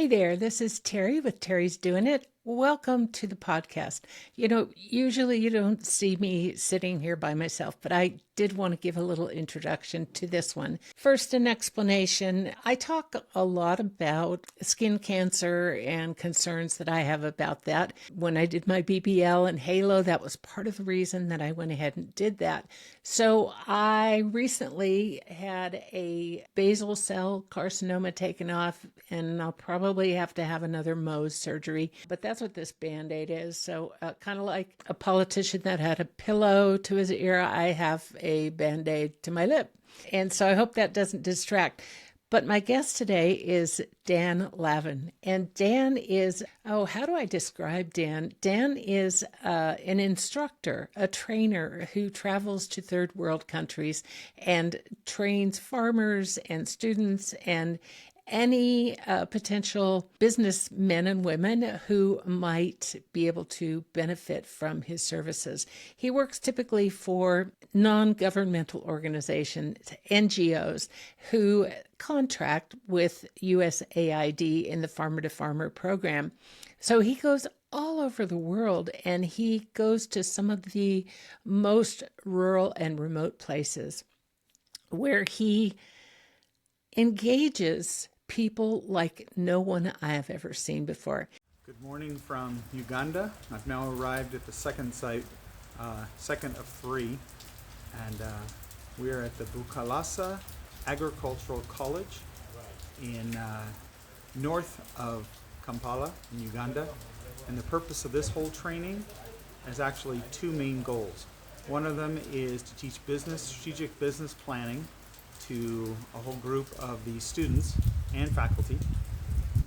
Hey there, this is Terry with Terry's Doing It. Welcome to the podcast. Usually you don't see me sitting here by myself, but I did want to give a little introduction to this one. First, an explanation. I talk a lot about skin cancer and concerns that I have about that. When I did my BBL and Halo, that was part of the reason that I went ahead and did that. So I recently had a basal cell carcinoma taken off, and I'll probably have to have another Mohs surgery, but that's what this Band-Aid is. So kind of like a politician that had a pillow to his ear, I have a Band-Aid to my lip. And so I hope that doesn't distract. But my guest today is Dan Lavin. And Dan is, how do I describe Dan? Dan is an instructor, a trainer who travels to third world countries and trains farmers and students and any potential businessmen and women who might be able to benefit from his services. He works typically for non-governmental organizations, NGOs, who contract with USAID in the Farmer to Farmer program. So he goes all over the world, and he goes to some of the most rural and remote places where he engages people like no one I have ever seen before. Good morning from Uganda. I've now arrived at the second site, second of three, and we are at the Bukalasa Agricultural College in north of Kampala in Uganda. And the purpose of this whole training is actually two main goals. One of them is to teach strategic business planning to a whole group of the students and faculty.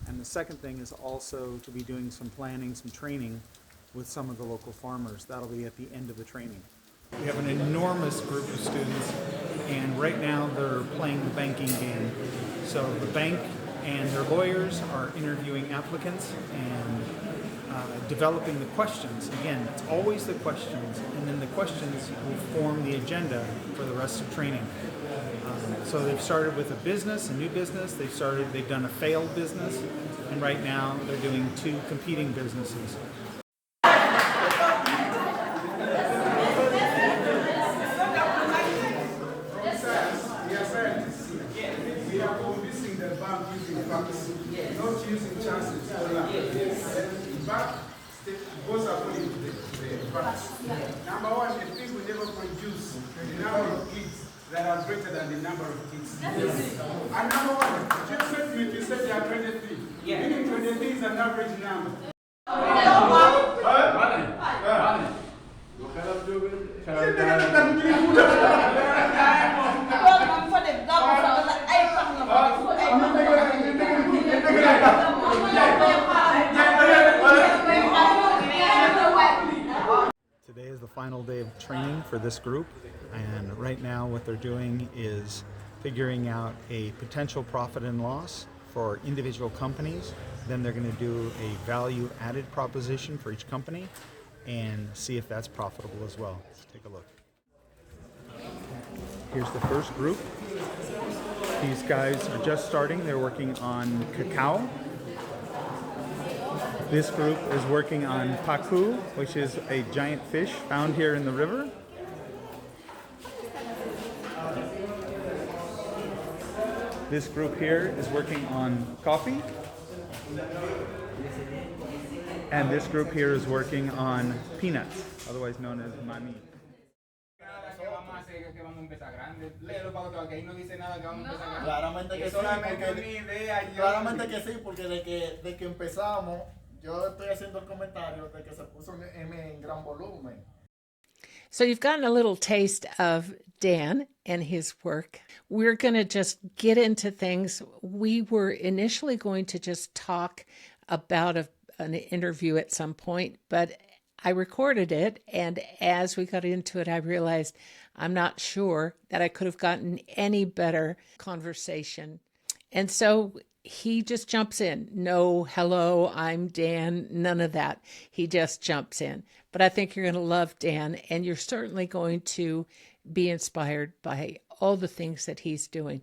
And the second thing is also to be doing some planning, some training with some of the local farmers. That'll be at the end of the training. We have an enormous group of students, and right now they're playing the banking game. So the bank and their lawyers are interviewing applicants and developing the questions. Again, it's always the questions, and then the questions will form the agenda for the rest of training. So they've started with a new business. They've done a failed business, and right now they're doing two competing businesses. We are convincing the bank using facts, not using chances. In fact, both are according to the facts. Number one, the thing we never produce the number of kids that are greater than the number of kids. And number one, you said there are 23. Meaning 23 is an average number. Today is the final day of training for this group, and right now what they're doing is figuring out a potential profit and loss for individual companies. Then they're going to do a value added proposition for each company and see if that's profitable as well. Let's take a look. Here's the first group. These guys are just starting. They're working on cacao. This group is working on pacu, which is a giant fish found here in the river. This group here is working on coffee. And this group here is working on peanuts, otherwise known as mani. Claramente que sí, porque de que empezamos, yo estoy haciendo el comentario de que se puso un M en gran volumen. So you've gotten a little taste of Dan and his work. We're going to just get into things. We were initially going to just talk about an interview at some point, but I recorded it, and as we got into it, I realized I'm not sure that I could have gotten any better conversation. And so he just jumps in. No, hello, I'm Dan, none of that. He just jumps in. But I think you're going to love Dan, and you're certainly going to be inspired by all the things that he's doing.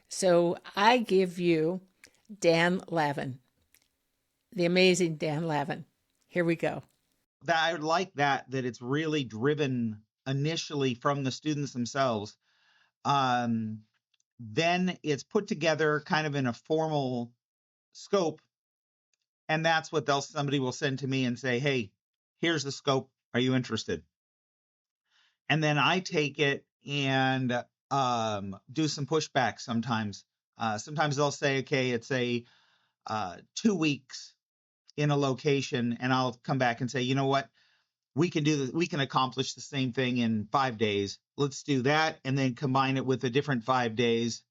So I give you Dan Lavin. the amazing Dan Lavin. Here we go. That I would like that it's really driven initially from the students themselves. Then it's put together kind of in a formal scope, and that's what somebody will send to me and say, hey, here's the scope, are you interested? And then I take it and do some pushback sometimes. Sometimes they'll say, okay, it's a 2 weeks in a location, and I'll come back and say, you know what, we can accomplish the same thing in 5 days. Let's do that, and then combine it with a different 5 days,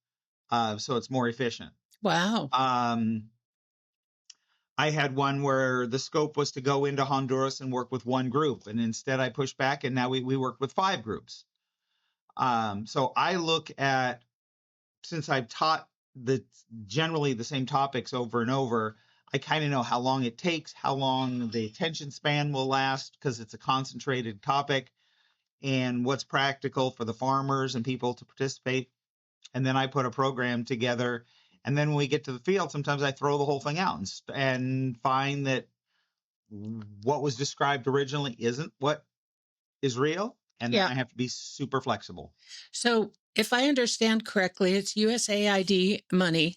so it's more efficient. Wow. I had one where the scope was to go into Honduras and work with one group, and instead I pushed back, and now we work with 5 groups. So I look at, since I've taught generally the same topics over and over, I kind of know how long it takes, how long the attention span will last, because it's a concentrated topic, and what's practical for the farmers and people to participate. And then I put a program together. And then when we get to the field, sometimes I throw the whole thing out and find that what was described originally isn't what is real. And then I have to be super flexible. So if I understand correctly, it's USAID money,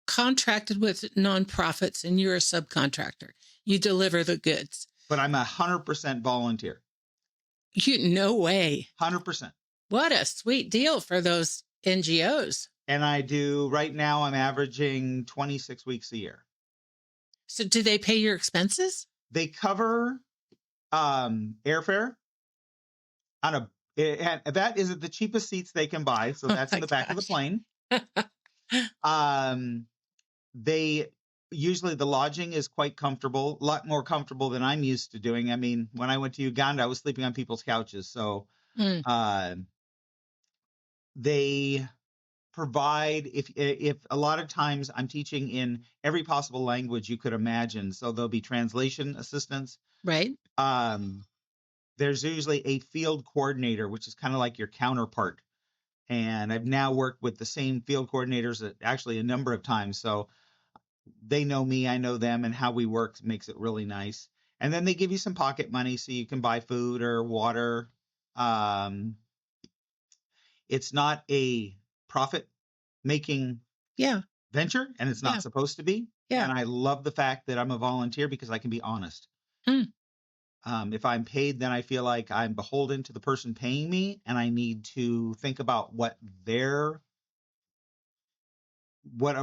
contracted with nonprofits, and you're a subcontractor. You deliver the goods. But I'm 100% volunteer. No way. 100%. What a sweet deal for those NGOs. And I do, right now, I'm averaging 26 weeks a year. So do they pay your expenses? They cover airfare and that isn't the cheapest seats they can buy. So that's in the back of the plane. They usually, the lodging is quite comfortable, a lot more comfortable than I'm used to doing. I mean, when I went to Uganda, I was sleeping on people's couches. So they provide, if a lot of times I'm teaching in every possible language you could imagine. So there'll be translation assistance. Right. There's usually a field coordinator, which is kind of like your counterpart. And I've now worked with the same field coordinators actually a number of times. So they know me, I know them, and how we work makes it really nice. And then they give you some pocket money so you can buy food or water. It's not a profit-making venture, and it's not supposed to be. Yeah. And I love the fact that I'm a volunteer because I can be honest. If I'm paid, then I feel like I'm beholden to the person paying me, and I need to think about what a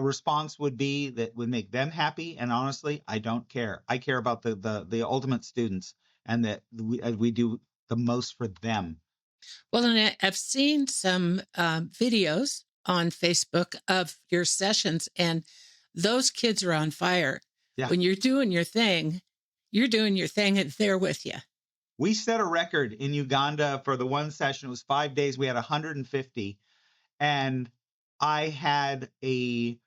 response would be that would make them happy. And honestly, I don't care. I care about the ultimate students, and that we do the most for them. Well, and I've seen some videos on Facebook of your sessions, and those kids are on fire. Yeah. When you're doing your thing, and they're with you. We set a record in Uganda for the one session. It was 5 days. We had 150, and I had a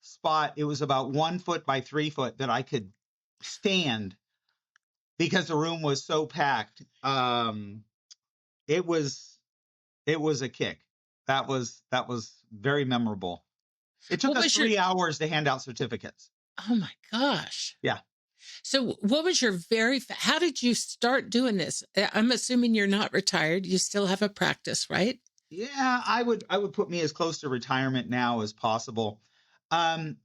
spot. It was about 1 foot by 3 foot that I could stand because the room was so packed. It was a kick. That was very memorable. It took us 3 hours to hand out certificates. Oh my gosh. Yeah. So what was your how did you start doing this? I'm assuming you're not retired. You still have a practice, right? Yeah, I would put me as close to retirement now as possible. I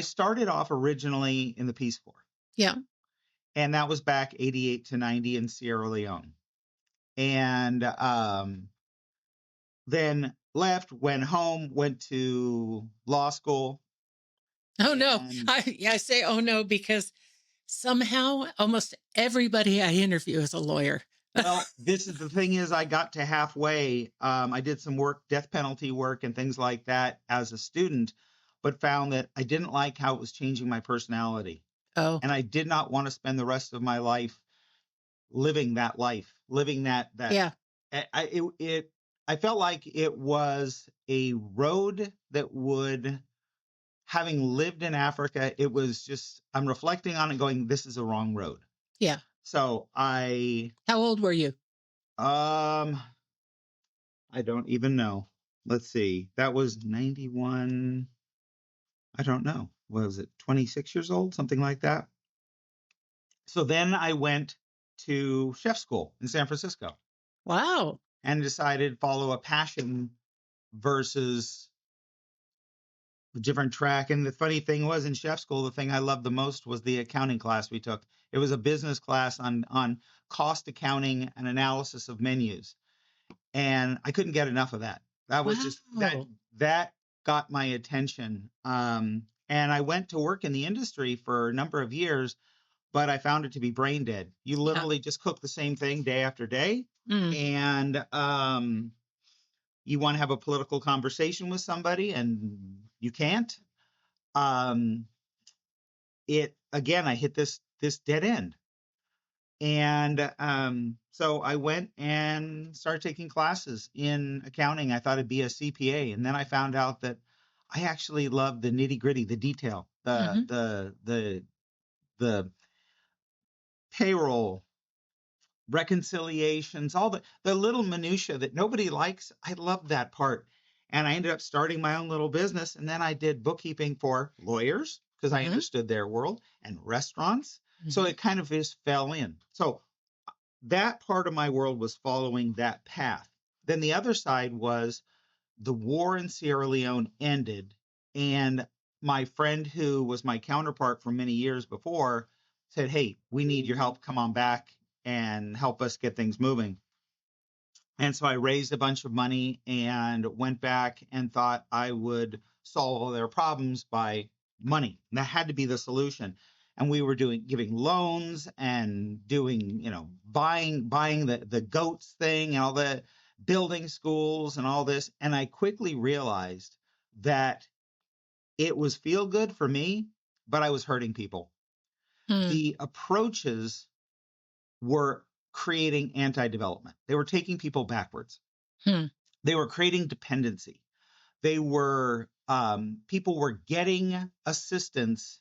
started off originally in the Peace Corp. Yeah. And that was back 88 to 90 in Sierra Leone. And then left, went home, went to law school. Oh, no. I say, oh, no, because somehow almost everybody I interview is a lawyer. Well, this is the thing is I got to halfway. I did some work, death penalty work and things like that as a student, but found that I didn't like how it was changing my personality. Oh. And I did not want to spend the rest of my life living that life, Yeah. I felt like it was a road that would, having lived in Africa, it was just, I'm reflecting on it going, this is a wrong road. Yeah. So How old were you? I don't even know. Let's see. That was 91. I don't know. what was it, 26 years old, something like that. So then I went to chef school in San Francisco Wow. and decided to follow a passion versus a different track. And the funny thing was, in chef school, the thing I loved the most was the accounting class we took. It was a business class on cost accounting and analysis of menus. And I couldn't get enough of that. That was just Wow. that got my attention. And I went to work in the industry for a number of years, but I found it to be brain dead. You Yeah. literally just cook the same thing day after day. Mm. And you want to have a political conversation with somebody and you can't. It again, I hit this dead end. And so I went and started taking classes in accounting. I thought it'd be a CPA, and then I found out that I actually love the nitty gritty, the detail, Mhm. the payroll, reconciliations, all the little minutia that nobody likes. I love that part. And I ended up starting my own little business. And then I did bookkeeping for lawyers because I Mhm. understood their world, and restaurants. So Mhm. it kind of just fell in. So that part of my world was following that path. Then the other side was the war in Sierra Leone ended, and my friend who was my counterpart for many years before said, "Hey, we need your help. Come on back and help us get things moving." And so I raised a bunch of money and went back and thought I would solve all their problems by money. And that had to be the solution. And we were giving loans and doing, buying the goats thing and all the building schools and all this. And I quickly realized that it was feel good for me, but I was hurting people. Mm. The approaches were creating anti-development. They were taking people backwards. Hmm. They were creating dependency. They were people were getting assistance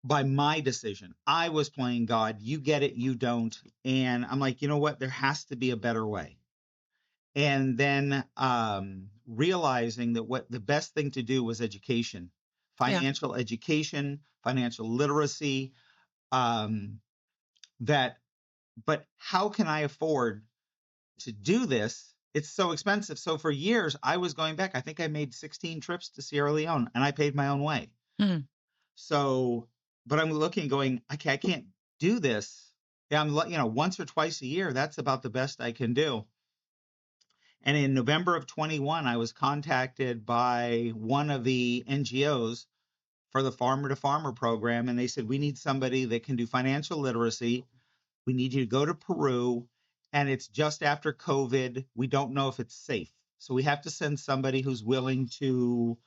by my decision. I was playing God. You get it, you don't. And I'm like, you know what? There has to be a better way. And then realizing that what the best thing to do was education, Yeah. financial education, financial literacy. That, but how can I afford to do this? It's so expensive. So for years, I was going back. I think I made 16 trips to Sierra Leone and I paid my own way. Hmm. So, but I'm looking going, okay, I can't do this. Yeah, once or twice a year, that's about the best I can do. And in November of 21, I was contacted by one of the NGOs for the Farmer to Farmer program. And they said, we need somebody that can do financial literacy. We need you to go to Peru. And it's just after COVID. We don't know if it's safe. So we have to send somebody who's willing to.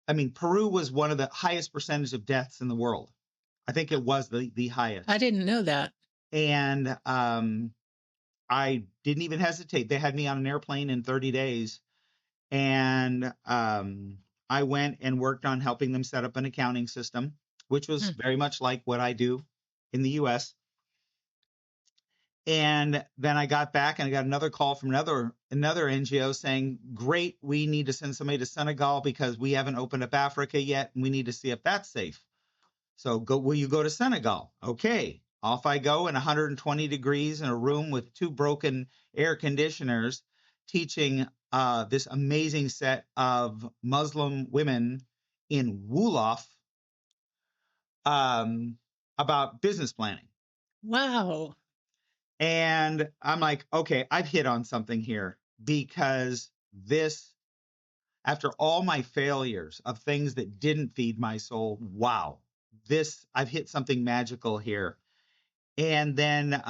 I mean, Peru was one of the highest percentage of deaths in the world. I think it was the highest. I didn't know that. And I didn't even hesitate. They had me on an airplane in 30 days. And I went and worked on helping them set up an accounting system, which was Hmm. very much like what I do in the US. And then I got back and I got another call from another NGO saying, great, we need to send somebody to Senegal because we haven't opened up Africa yet. And we need to see if that's safe. So will you go to Senegal? Okay. Off I go in 120 degrees in a room with 2 broken air conditioners, teaching this amazing set of Muslim women in Wolof about business planning. Wow. And I'm like, okay, I've hit on something here because this, after all my failures of things that didn't feed my soul, wow, I've hit something magical here. And then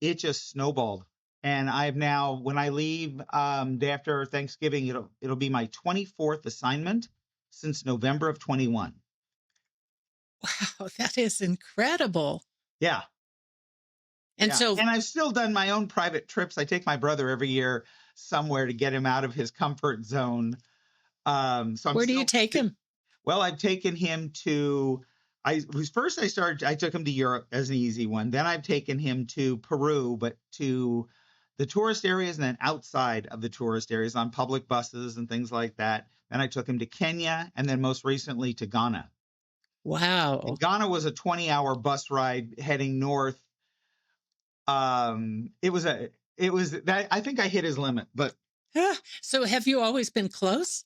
it just snowballed. And I've now, when I leave day after Thanksgiving, it'll be my 24th assignment since November of 21. Wow, that is incredible. Yeah. And Yeah. so And I've still done my own private trips. I take my brother every year somewhere to get him out of his comfort zone. So I'm where do you take him? Well, I've taken him to, I took him to Europe as an easy one. Then I've taken him to Peru, but to the tourist areas and then outside of the tourist areas on public buses and things like that. Then I took him to Kenya, and then most recently to Ghana. Wow. And Ghana was a 20-hour bus ride heading north. It was that I think I hit his limit, but So have you always been close?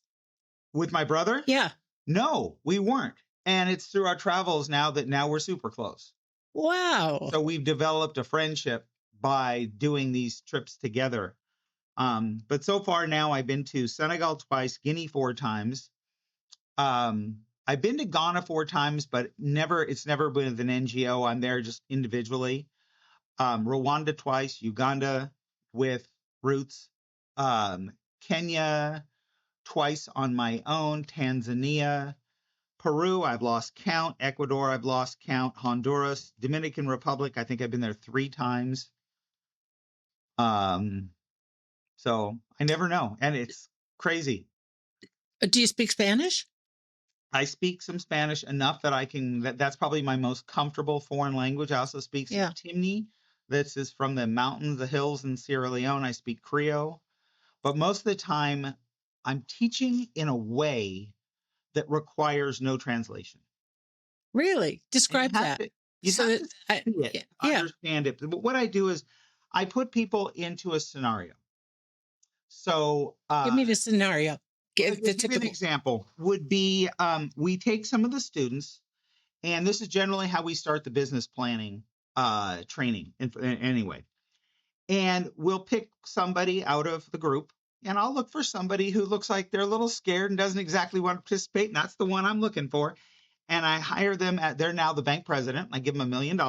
with my brother, Yeah. no, we weren't. And it's through our travels now we're super close. Wow. So we've developed a friendship by doing these trips together. But so far now I've been to Senegal twice, Guinea 4 times. I've been to Ghana 4 times, but it's never been with an NGO. I'm there just individually. Rwanda twice, Uganda with Roots, Kenya twice on my own, Tanzania, Peru, I've lost count, Ecuador, I've lost count, Honduras, Dominican Republic, I think I've been there 3 times. So I never know, and it's crazy. Do you speak Spanish? I speak some Spanish enough that that's probably my most comfortable foreign language. I also speak some Timni. This is from the mountains, the hills in Sierra Leone. I speak Creole. But most of the time, I'm teaching in a way that requires no translation. Really? Describe that. You have to see it, understand it. But what I do is I put people into a scenario. So give me the scenario. Give me an example. Would be we take some of the students, and this is generally how we start the business planning training anyway. And we'll pick somebody out of the group, and I'll look for somebody who looks like they're a little scared and doesn't exactly want to participate, and that's the one I'm looking for. And I hire them they're now the bank president. I give them $1 million,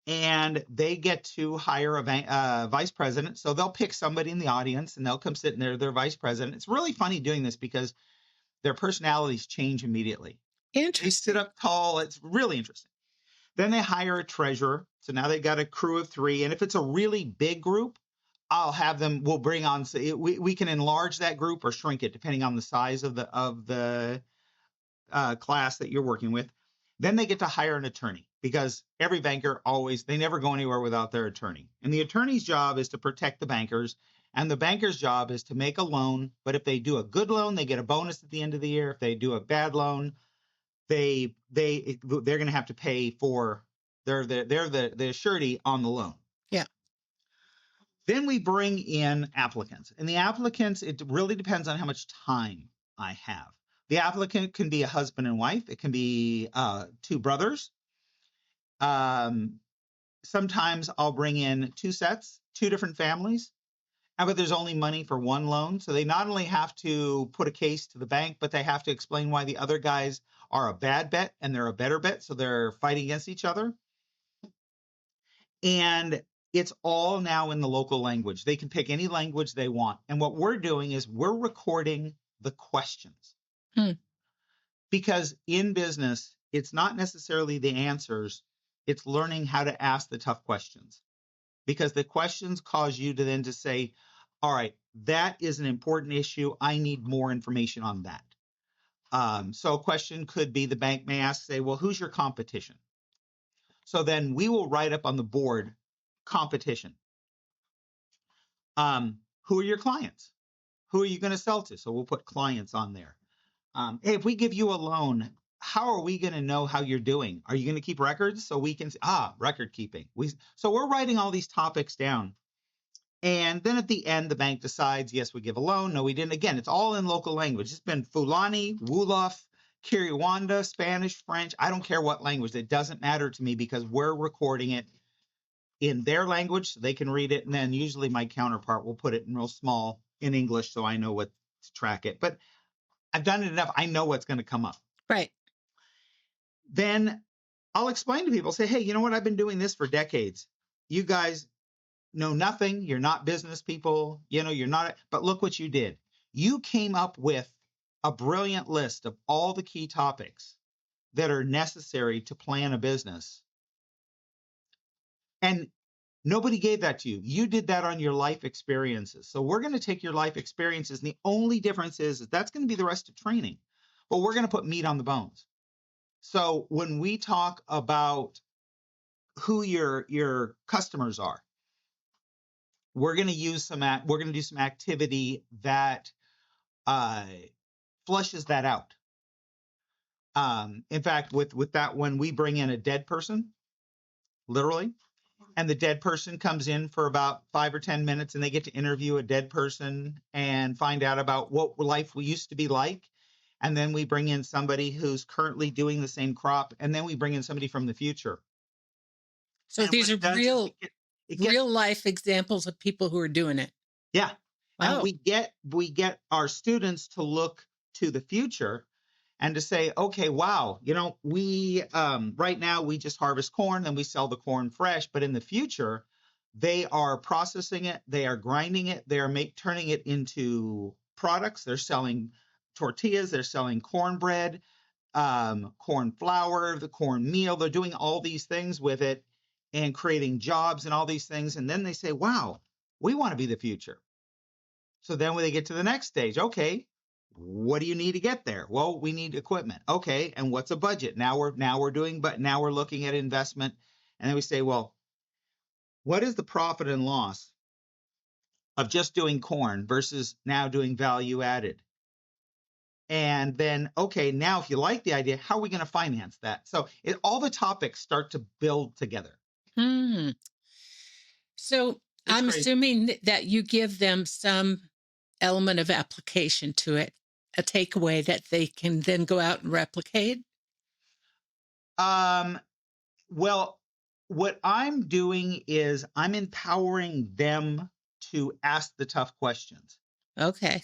and they get to hire a vice president. So they'll pick somebody in the audience, and they'll come sit in there, their vice president. It's really funny doing this because their personalities change immediately. Interesting. They sit up tall. It's really interesting. Then they hire a treasurer. So now they've got a crew of 3. And if it's a really big group, we'll bring on, we can enlarge that group or shrink it depending on the size of the class that you're working with. Then they get to hire an attorney, because every banker they never go anywhere without their attorney. And the attorney's job is to protect the bankers, and the banker's job is to make a loan. But if they do a good loan, they get a bonus at the end of the year. If they do a bad loan, they're going to have to pay for they're the surety on the loan. Yeah. Then we bring in applicants, and the applicants, it really depends on how much time I have. The applicant can be a husband and wife. It can be 2 brothers. Sometimes I'll bring in 2 sets, 2 different families. But there's only money for 1 loan. So they not only have to put a case to the bank, but they have to explain why the other guys are a bad bet and they're a better bet. So they're fighting against each other. And it's all now in the local language. They can pick any language they want. And what we're doing is we're recording the questions. Because in business, it's not necessarily the answers. It's learning how to ask the tough questions. Because the questions cause you to then to say, all right, that is an important issue. I need more information on that. So a question could be, the bank may ask, say, well, who's your competition? So then we will write up on the board, competition. Who are your clients? Who are you going to sell to? So we'll put clients on there. Hey, if we give you a loan, how are we going to know how you're doing? Are you going to keep records so we can record keeping? So we're writing all these topics down. And then at the end, the bank decides, yes, we give a loan. No, we didn't. Again, it's all in local language. It's been Fulani, Wolof, Kinyarwanda, Spanish, French. I don't care what language. It doesn't matter to me, because we're recording it in their language so they can read it. And then usually my counterpart will put it in real small in English so I know what to track it. But I've done it enough. I know what's going to come up. Right. Then I'll explain to people, say, hey, you know what? I've been doing this for decades. You guys know nothing. You're not business people. You're not. But look what you did. You came up with a brilliant list of all the key topics that are necessary to plan a business. And nobody gave that to you. You did that on your life experiences. So we're going to take your life experiences, and the only difference is that's going to be the rest of training. But we're going to put meat on the bones. So when we talk about who your customers are, we're going to do some activity that uh, flushes that out. In fact, with that, when we bring in a dead person, literally, and the dead person comes in for about 5 or 10 minutes, and they get to interview a dead person and find out about what life we used to be like. And then we bring in somebody who's currently doing the same crop, and then we bring in somebody from the future. So And these what are it does is it gets real life examples of people who are doing it. yeah, and Wow. we get our students to look to the future and to say, okay, wow, we right now we just harvest corn and we sell the corn fresh, but in the future they are processing it, they are grinding it, they are turning it into products. They're selling tortillas, they're selling cornbread, corn flour, the corn meal. They're doing all these things with it and creating jobs and all these things. And then they say, wow, we want to be the future. So then when they get to the next stage, okay, what do you need to get there? Well, we need equipment. Okay, and what's a budget? Now we're looking at investment. And then we say, well, what is the profit and loss of just doing corn versus now doing value added? And then, okay, now if you like the idea, how are we going to finance that? So all the topics start to build together. Hmm. So It's I'm crazy. assuming that you give them some element of application to it, a takeaway that they can then go out and replicate. Well, what I'm doing is I'm empowering them to ask the tough questions. Okay.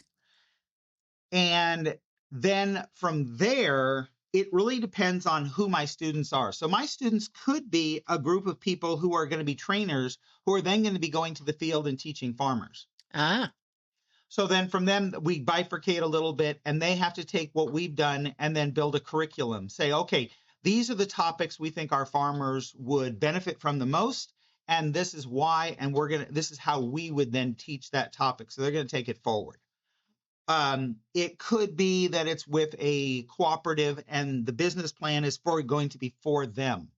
And then from there, it really depends on who my students are. So my students could be a group of people who are going to be trainers who are then going to be going to the field and teaching farmers. Ah. So then from them, we bifurcate a little bit, and they have to take what we've done and then build a curriculum. Say, okay, these are the topics we think our farmers would benefit from the most, and this is why, and this is how we would then teach that topic. So they're going to take it forward. It could be that it's with a cooperative and the business plan is going to be for them.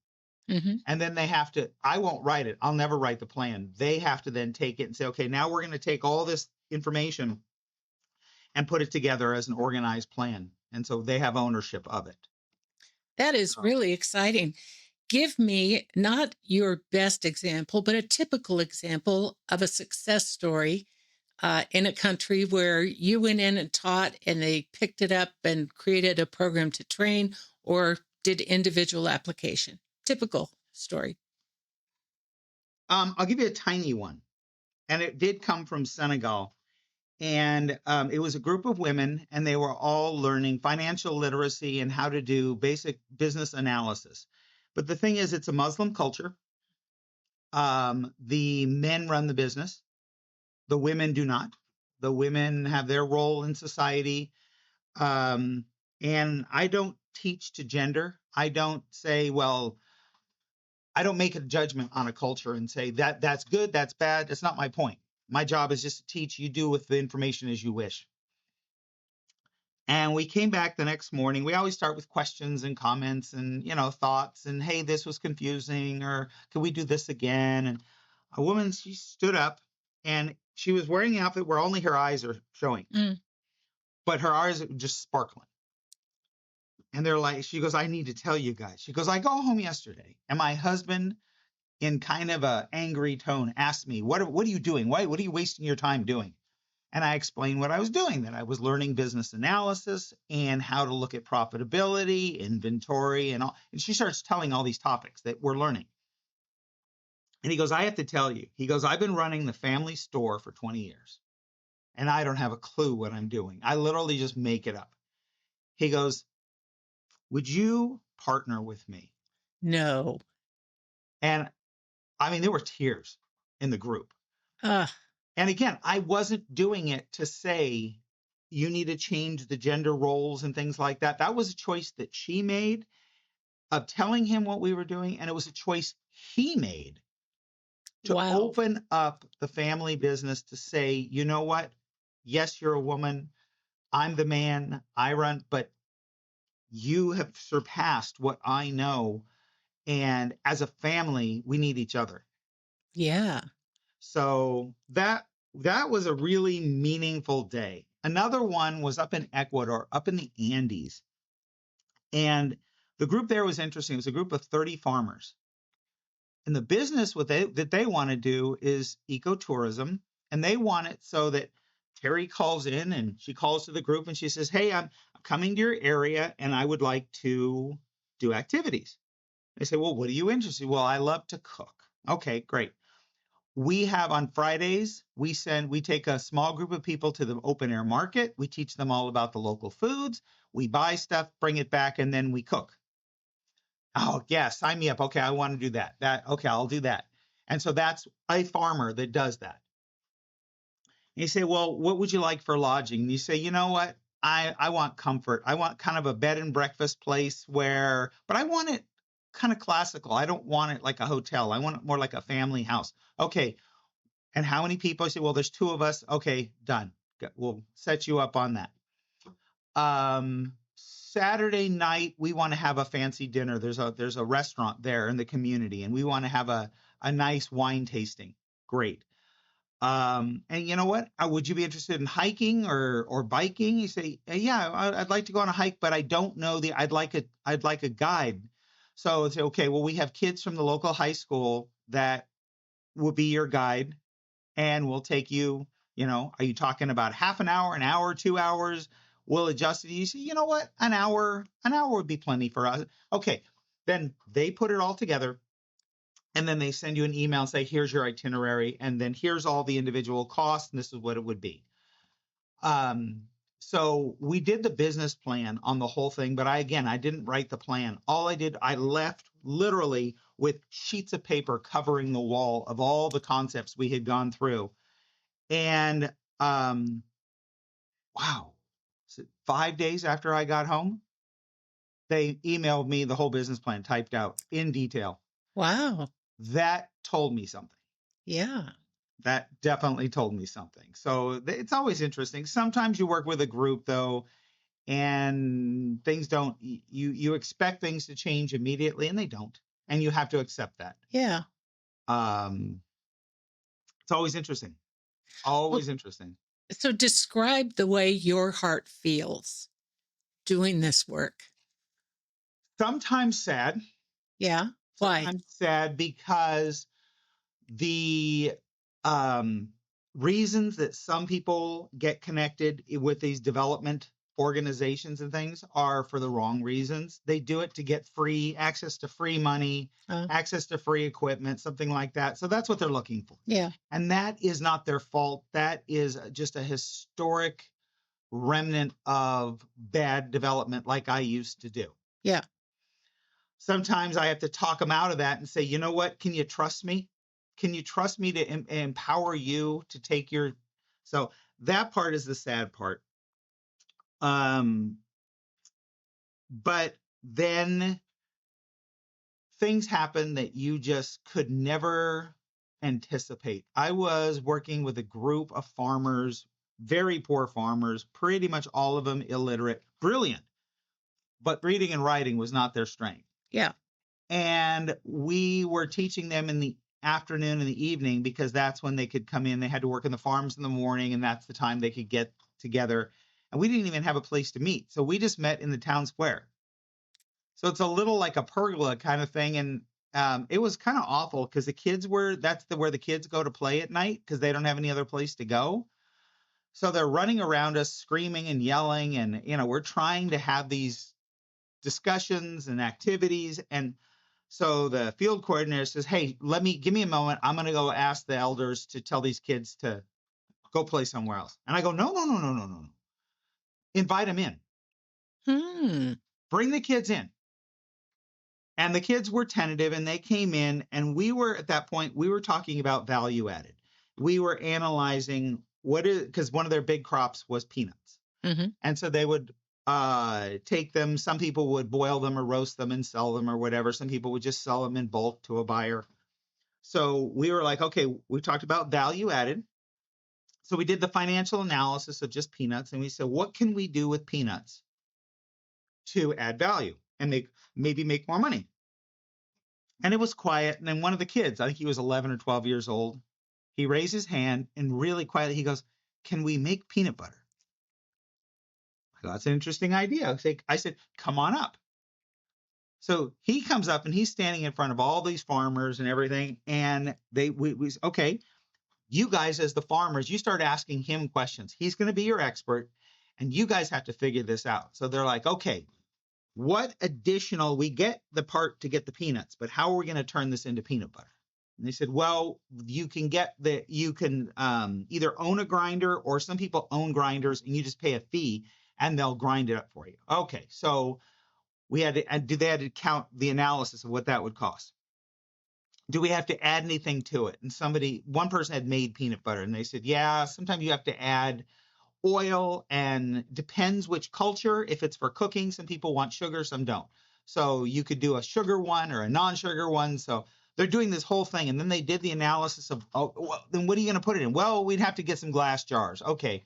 Mm-hmm. And then they have to, I won't write it. I'll never write the plan. They have to then take it and say, okay, now we're going to take all this information and put it together as an organized plan. And so they have ownership of it. That is really exciting. Give me not your best example, but a typical example of a success story in a country where you went in and taught and they picked it up and created a program to train or did individual application. Typical story. I'll give you a tiny one. And it did come from Senegal. And it was a group of women, and they were all learning financial literacy and how to do basic business analysis. But the thing is, it's a Muslim culture. The men run the business. The women do not. The women have their role in society. And I don't teach to gender. I don't say, well, I don't make a judgment on a culture and say that's good, that's bad. That's not my point. My job is just to teach. You do with the information as you wish. And we came back the next morning. We always start with questions and comments and, thoughts and, hey, this was confusing, or can we do this again? And a woman, she stood up and she was wearing an outfit where only her eyes are showing, but her eyes are just sparkling. And they're like, she goes, I need to tell you guys. She goes, I go home yesterday and my husband, in kind of a angry tone, asked me, what are you doing? What are you wasting your time doing? And I explained what I was doing, that I was learning business analysis and how to look at profitability, inventory, and all. And she starts telling all these topics that we're learning. And he goes, I have to tell you, he goes, I've been running the family store for 20 years and I don't have a clue what I'm doing. I literally just make it up. He goes, would you partner with me? No. And I mean, there were tears in the group. And again, I wasn't doing it to say you need to change the gender roles and things like that. That was a choice that she made of telling him what we were doing. And it was a choice he made to open up the family business to say, you know what? Yes, you're a woman. I'm the man. I run, but you have surpassed what I know. And as a family, we need each other. Yeah. So that was a really meaningful day. Another one was up in Ecuador, up in the Andes. And the group there was interesting. It was a group of 30 farmers. And the business that they want to do is ecotourism. And they want it so that Terry calls in and she calls to the group and she says, hey, I'm coming to your area and I would like to do activities. They say, well, what are you interested in? Well, I love to cook. Okay, great. We have on Fridays, we take a small group of people to the open air market. We teach them all about the local foods. We buy stuff, bring it back, and then we cook. Oh, yeah, sign me up. Okay, I want to do that. Okay, I'll do that. And so that's a farmer that does that. And you say, well, what would you like for lodging? And you say, you know what? I want comfort. I want kind of a bed and breakfast place but I want it kind of classical. I don't want it like a hotel. I want it more like a family house. Okay. And how many people? I say, well, there's 2 of us. Okay, done. We'll set you up on that. Saturday night, we want to have a fancy dinner. There's a restaurant there in the community, and we want to have a nice wine tasting. Great. And you know what? Would you be interested in hiking or biking? You say, yeah, I'd like to go on a hike, but I don't know I'd like a guide. So it's okay. Well, we have kids from the local high school that will be your guide, and we'll take you. Are you talking about half an hour, 2 hours? We'll adjust it. You say, you know what? An hour would be plenty for us. Okay. Then they put it all together. And then they send you an email and say, here's your itinerary. And then here's all the individual costs. And this is what it would be. So we did the business plan on the whole thing. But I didn't write the plan. All I did, I left literally with sheets of paper covering the wall of all the concepts we had gone through. And wow, 5 days after I got home, they emailed me the whole business plan typed out in detail. Wow. That told me something. Yeah. That definitely told me something. So it's always interesting. Sometimes you work with a group, though, and things don't, you expect things to change immediately, and they don't. And you have to accept that. Yeah. It's always interesting. Always interesting. So describe the way your heart feels doing this work. Sometimes sad. Yeah. Why? Sometimes sad because the reasons that some people get connected with these development organizations and things are for the wrong reasons. They do it to get free access to free money, access to free equipment, something like that. So that's what they're looking for. Yeah. And that is not their fault. That is just a historic remnant of bad development like I used to do. Yeah. Sometimes I have to talk them out of that and say, you know what? Can you trust me? Can you trust me to empower you to take your... So that part is the sad part. But then things happen that you just could never anticipate. I was working with a group of farmers, very poor farmers, pretty much all of them illiterate, brilliant, but reading and writing was not their strength. Yeah. And we were teaching them in the afternoon and the evening because that's when they could come in. They had to work in the farms in the morning, and that's the time they could get together. And we didn't even have a place to meet. So we just met in the town square. So it's a little like a pergola kind of thing. And it was kind of awful because where the kids go to play at night because they don't have any other place to go. So they're running around us, screaming and yelling. And, we're trying to have these discussions and activities. And so the field coordinator says, hey, give me a moment. I'm going to go ask the elders to tell these kids to go play somewhere else. And I go, no. Invite them in. Bring the kids in. And the kids were tentative and they came in, and at that point, we were talking about value added. We were analyzing because one of their big crops was peanuts. Mm-hmm. And so they would take them. Some people would boil them or roast them and sell them or whatever. Some people would just sell them in bulk to a buyer. So we were like, okay, we talked about value added. So we did the financial analysis of just peanuts, and we said, what can we do with peanuts to add value and maybe make more money? And it was quiet. And then one of the kids, I think he was 11 or 12 years old, he raised his hand and really quietly, he goes, can we make peanut butter? I go, that's an interesting idea. I said, come on up. So he comes up and he's standing in front of all these farmers and everything. And we okay, you guys as the farmers, you start asking him questions. He's going to be your expert and you guys have to figure this out. So they're like, okay, what additional, we get the part to get the peanuts, but how are we going to turn this into peanut butter? And they said, well, you can either own a grinder, or some people own grinders and you just pay a fee and they'll grind it up for you. Okay. So they had to count the analysis of what that would cost. Do we have to add anything to it? And one person had made peanut butter and they said, yeah, sometimes you have to add oil, and depends which culture. If it's for cooking, some people want sugar, some don't. So you could do a sugar one or a non-sugar one. So they're doing this whole thing. And then they did the analysis of, oh, well, then what are you going to put it in? Well, we'd have to get some glass jars. Okay.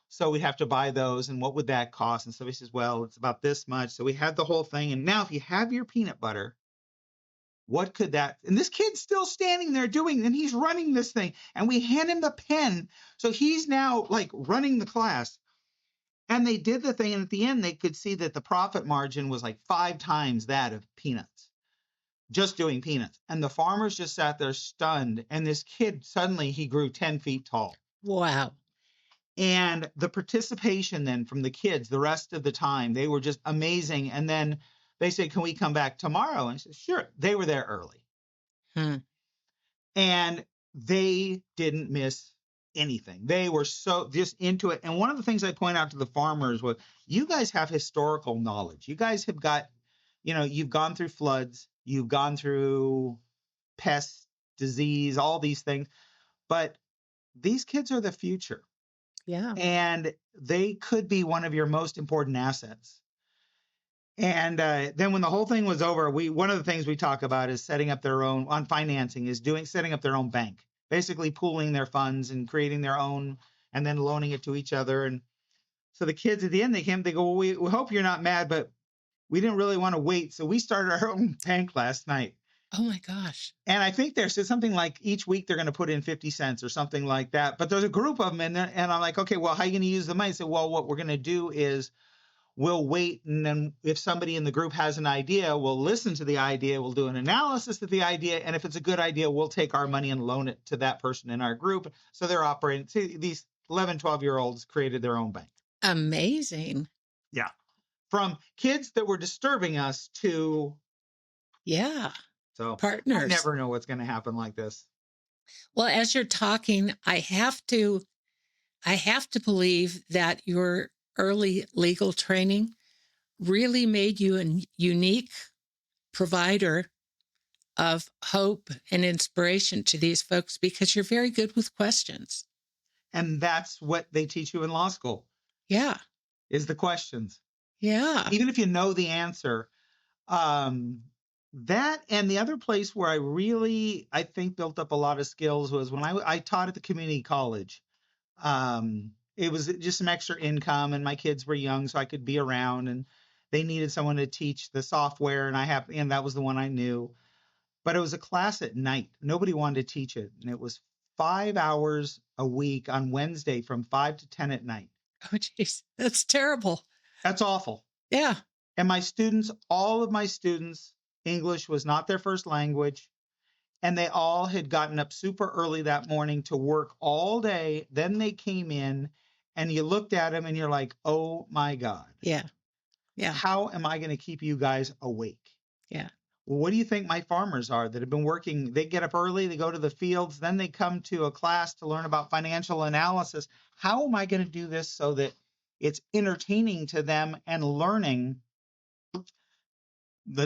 So we'd have to buy those. And what would that cost? And so he says, well, it's about this much. So we had the whole thing. And now if you have your peanut butter, what could that, and this kid's still standing there and he's running this thing, and we hand him the pen. So he's now like running the class, and they did the thing. And at the end, they could see that the profit margin was like 5 times that of peanuts, just doing peanuts. And the farmers just sat there stunned. And this kid, suddenly he grew 10 feet tall. Wow. And the participation then from the kids, the rest of the time, they were just amazing. And then they said, can we come back tomorrow? And I said, sure. They were there early. And they didn't miss anything. They were so just into it. And one of the things I point out to the farmers was, you guys have historical knowledge. You guys have got, you've gone through floods, you've gone through pests, disease, all these things. But these kids are the future. Yeah. And they could be one of your most important assets. And then when the whole thing was over, one of the things we talk about is setting up their own, on financing, is setting up their own bank, basically pooling their funds and creating their own, and then loaning it to each other. And so the kids at the end, they go, well, we hope you're not mad, but we didn't really want to wait. So we started our own bank last night. Oh my gosh. And I think there's something like each week they're going to put in 50 cents or something like that. But there's a group of them in there, and I'm like, okay, well, how are you going to use the money? So, well, what we're going to do is we'll wait, and then if somebody in the group has an idea, we'll listen to the idea, we'll do an analysis of the idea, and if it's a good idea, we'll take our money and loan it to that person in our group. So they're operating. See, these 11, 12-year-olds created their own bank. Amazing. Yeah. From kids that were disturbing us to... Yeah. So partners. I never know what's going to happen like this. Well, as you're talking, I have to believe that your early legal training really made you a unique provider of hope and inspiration to these folks, because you're very good with questions. And that's what they teach you in law school. Yeah. Is the questions. Yeah. Even if you know the answer. That, and the other place where I think built up a lot of skills was when I taught at the community college. It was just some extra income, and my kids were young, so I could be around, and they needed someone to teach the software, and that was the one I knew. But it was a class at night. Nobody wanted to teach it. And it was 5 hours a week on Wednesday from 5 to 10 at night. Oh, geez. That's terrible. That's awful. Yeah. And all of my students, English was not their first language. And they all had gotten up super early that morning to work all day. Then they came in, and you looked at them and you're like, oh my God. Yeah. Yeah. How am I going to keep you guys awake? Yeah. Well, what do you think my farmers are that have been working? They get up early, they go to the fields, then they come to a class to learn about financial analysis. How am I going to do this so that it's entertaining to them, and the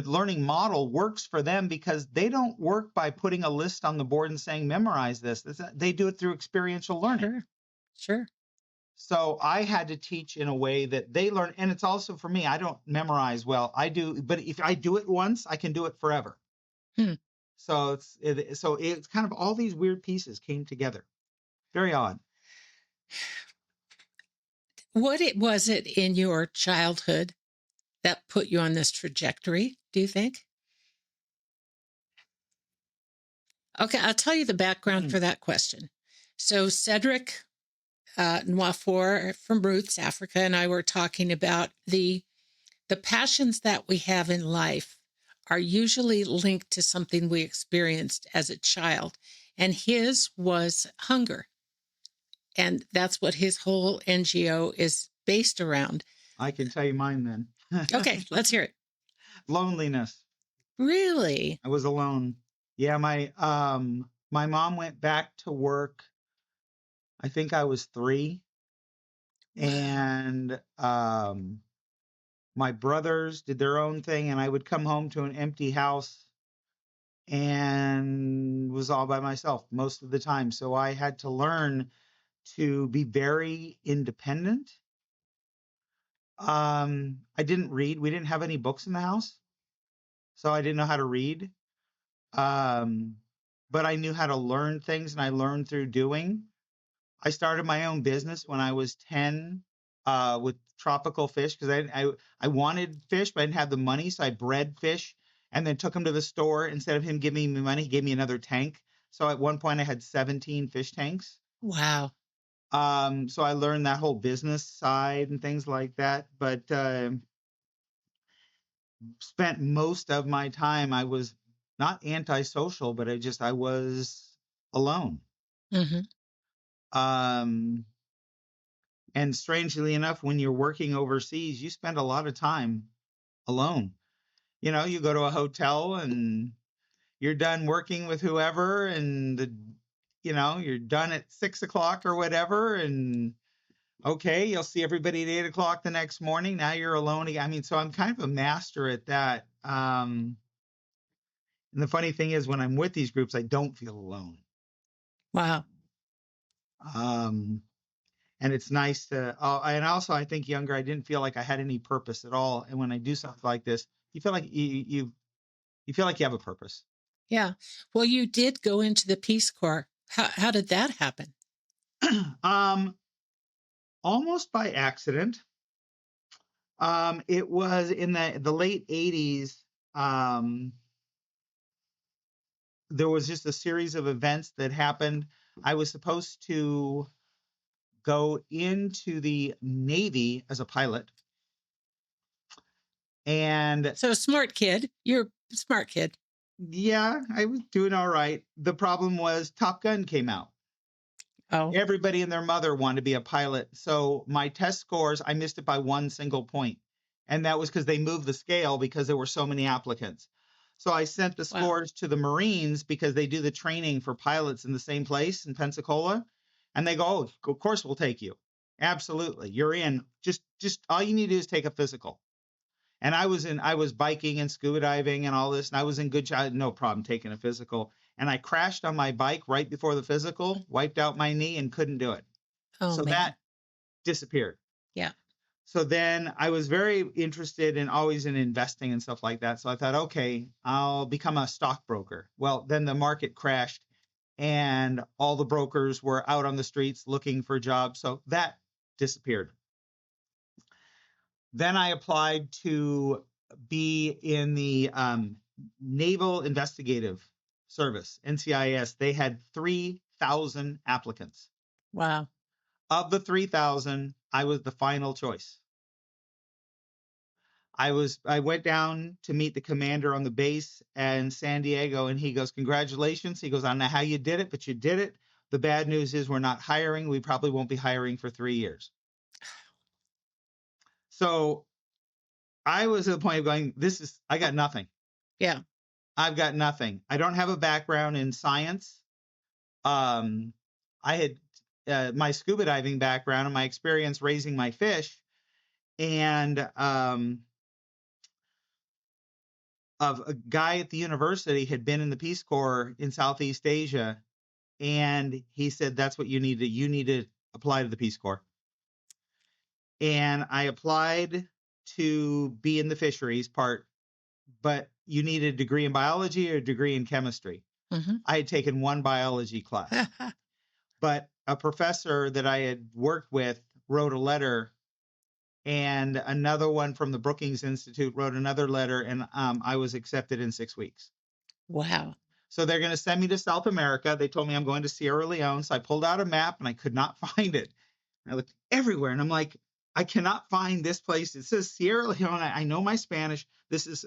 learning model works for them, because they don't work by putting a list on the board and saying, memorize this. They do it through experiential learning. Sure. So I had to teach in a way that they learn. And it's also for me, I don't memorize well. I do, but if I do it once, I can do it forever. So it's kind of all these weird pieces came together. Very odd. What was it in your childhood that put you on this trajectory, do you think? Okay, I'll tell you the background for that question. So Cedric Nwafor from Roots, Africa, and I were talking about the passions that we have in life are usually linked to something we experienced as a child. And his was hunger. And that's what his whole NGO is based around. I can tell you mine then. Okay, let's hear it. Loneliness. Really? I was alone. Yeah, my mom went back to work. I think I was 3, Wow. and my brothers did their own thing, and I would come home to an empty house and was all by myself most of the time. So I had to learn to be very independent. I didn't read. We didn't have any books in the house, so I didn't know how to read. Um, but I knew how to learn things, and I learned through doing. I started my own business when I was 10 with tropical fish because I wanted fish, but I didn't have the money. So I bred fish and then took them to the store. Instead of him giving me money, he gave me another tank. So at one point I had 17 fish tanks. Wow. So I learned that whole business side and things like that. But spent most of my time, I was not antisocial, but I was alone. Mm-hmm. And strangely enough, when you're working overseas, you spend a lot of time alone. You go to a hotel and you're done working with whoever, and you're done at 6 o'clock or whatever. And okay, you'll see everybody at 8 o'clock the next morning. Now you're alone again. I mean, so I'm kind of a master at that. And the funny thing is, when I'm with these groups, I don't feel alone. Wow. And it's nice to, and also I think younger, I didn't feel like I had any purpose at all. And when I do something like this, you feel like you feel like you have a purpose. Yeah. Well, you did go into the Peace Corps. How did that happen? Almost by accident. It was in the late 80s. There was just a series of events that happened. I was supposed to go into the Navy as a pilot. And so smart kid. You're a smart kid. Yeah, I was doing all right. The problem was Top Gun came out. Oh. Everybody and their mother wanted to be a pilot. So my test scores, I missed it by 1 single point. And that was because they moved the scale because there were so many applicants. So I sent the scores to the Marines because they do the training for pilots in the same place in Pensacola. And they go, oh, of course we'll take you. Absolutely. You're in. Just all you need to do is take a physical. And I was biking and scuba diving and all this, and I was in good shape, no problem taking a physical. And I crashed on my bike right before the physical, wiped out my knee, and couldn't do it. Oh, so man. That disappeared. Yeah. So then I was very interested in always in investing and stuff like that. So I thought, okay, I'll become a stockbroker. Well, then the market crashed and all the brokers were out on the streets looking for jobs. So that disappeared. Then I applied to be in the Naval Investigative Service, NCIS. They had 3,000 applicants. Wow. Of the 3,000, I was the final choice. I went down to meet the commander on the base in San Diego, and he goes, congratulations. He goes, I don't know how you did it, but you did it. The bad news is we're not hiring. We probably won't be hiring for 3 years. So I was at the point of going, I got nothing. Yeah. I've got nothing. I don't have a background in science. I had my scuba diving background and my experience raising my fish, and of a guy at the university had been in the Peace Corps in Southeast Asia, and he said, that's what you need to apply to the Peace Corps. And I applied to be in the fisheries part, but you need a degree in biology or a degree in chemistry. Mm-hmm. I had taken one biology class, but a professor that I had worked with wrote a letter, and another one from the Brookings Institute wrote another letter, and I was accepted in 6 weeks. Wow. So they're going to send me to South America. They told me I'm going to Sierra Leone. So I pulled out a map and I could not find it. I looked everywhere and I'm like, I cannot find this place. It says Sierra Leone. I know my Spanish. This is,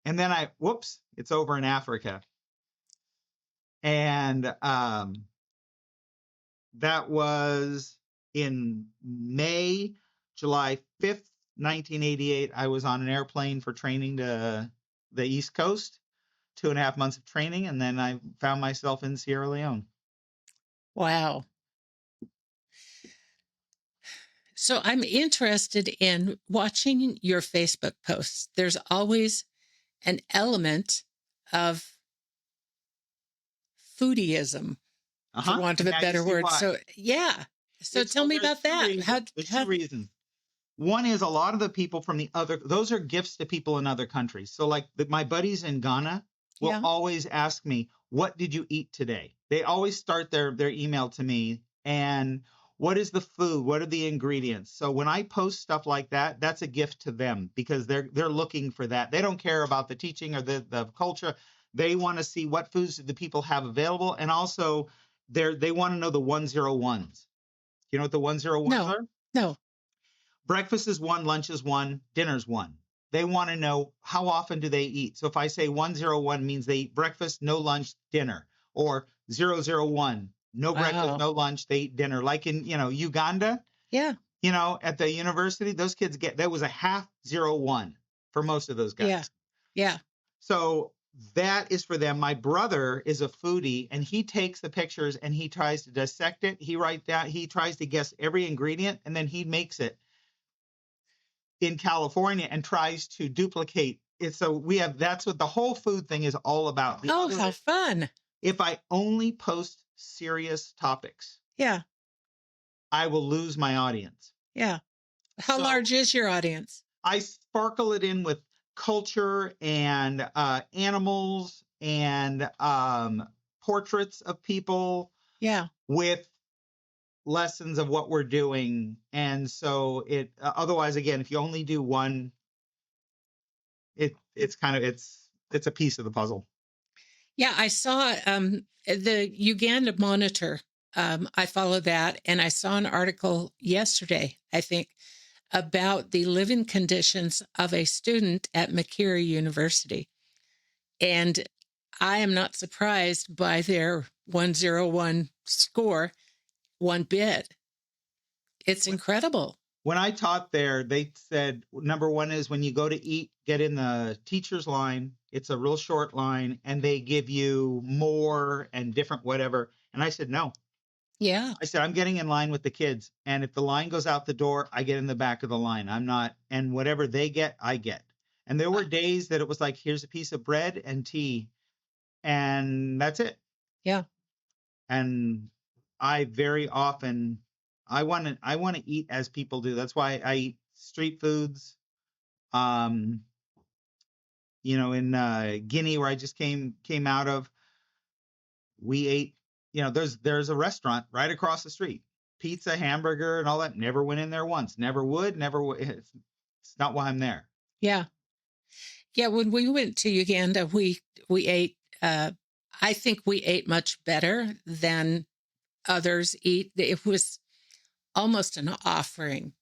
and then whoops, it's over in Africa. And that was in July 5th, 1988. I was on an airplane for training to the East Coast, 2.5 months of training. And then I found myself in Sierra Leone. Wow. So I'm interested in watching your Facebook posts. There's always an element of foodieism, for want of a better word. So, yeah. So tell me about that. There's two reasons. One is a lot of the people from those are gifts to people in other countries. So like my buddies in Ghana will always ask me, what did you eat today? They always start their email to me, and what is the food? What are the ingredients? So when I post stuff like that, that's a gift to them because they're looking for that. They don't care about the teaching or the culture. They want to see what foods the people have available. And also they want to know the 101s. You know what the 101s are? No. Breakfast is 1, lunch is 1, dinner's 1. They want to know how often do they eat. So if I say 101 means they eat breakfast, no lunch, dinner, or 001, no breakfast, no lunch, they eat dinner. Like in, Uganda, at the university, those kids that was a half 01 for most of those guys. Yeah. So that is for them. My brother is a foodie and he takes the pictures and he tries to dissect it. He tries to guess every ingredient and then he makes it in California and tries to duplicate it. So that's what the whole food thing is all about. How fun. If I only post serious topics, I will lose my audience. Yeah. How large is your audience? I sparkle it in with culture and animals and portraits of people. Yeah. With lessons of what we're doing. And so otherwise, again, if you only do one, it's a piece of the puzzle. Yeah, I saw the Uganda Monitor. I follow that, and I saw an article yesterday, I think, about the living conditions of a student at Makere University. And I am not surprised by their 101 score one bit. It's incredible. When I taught there, they said, number one is when you go to eat, get in the teacher's line. It's a real short line and they give you more and different whatever. And I said, no. Yeah. I said, I'm getting in line with the kids. And if the line goes out the door, I get in the back of the line. I'm not, and whatever they get, I get. And there were days that it was like, here's a piece of bread and tea. And that's it. Yeah. And I very often, I want to eat as people do. That's why I eat street foods. In Guinea, where I just came out of, we ate, there's a restaurant right across the street, pizza, hamburger, and all that. Never went in there once. Never would. It's not why I'm there. Yeah. Yeah. When we went to Uganda, we ate, I think we ate much better than others eat. It was almost an offering,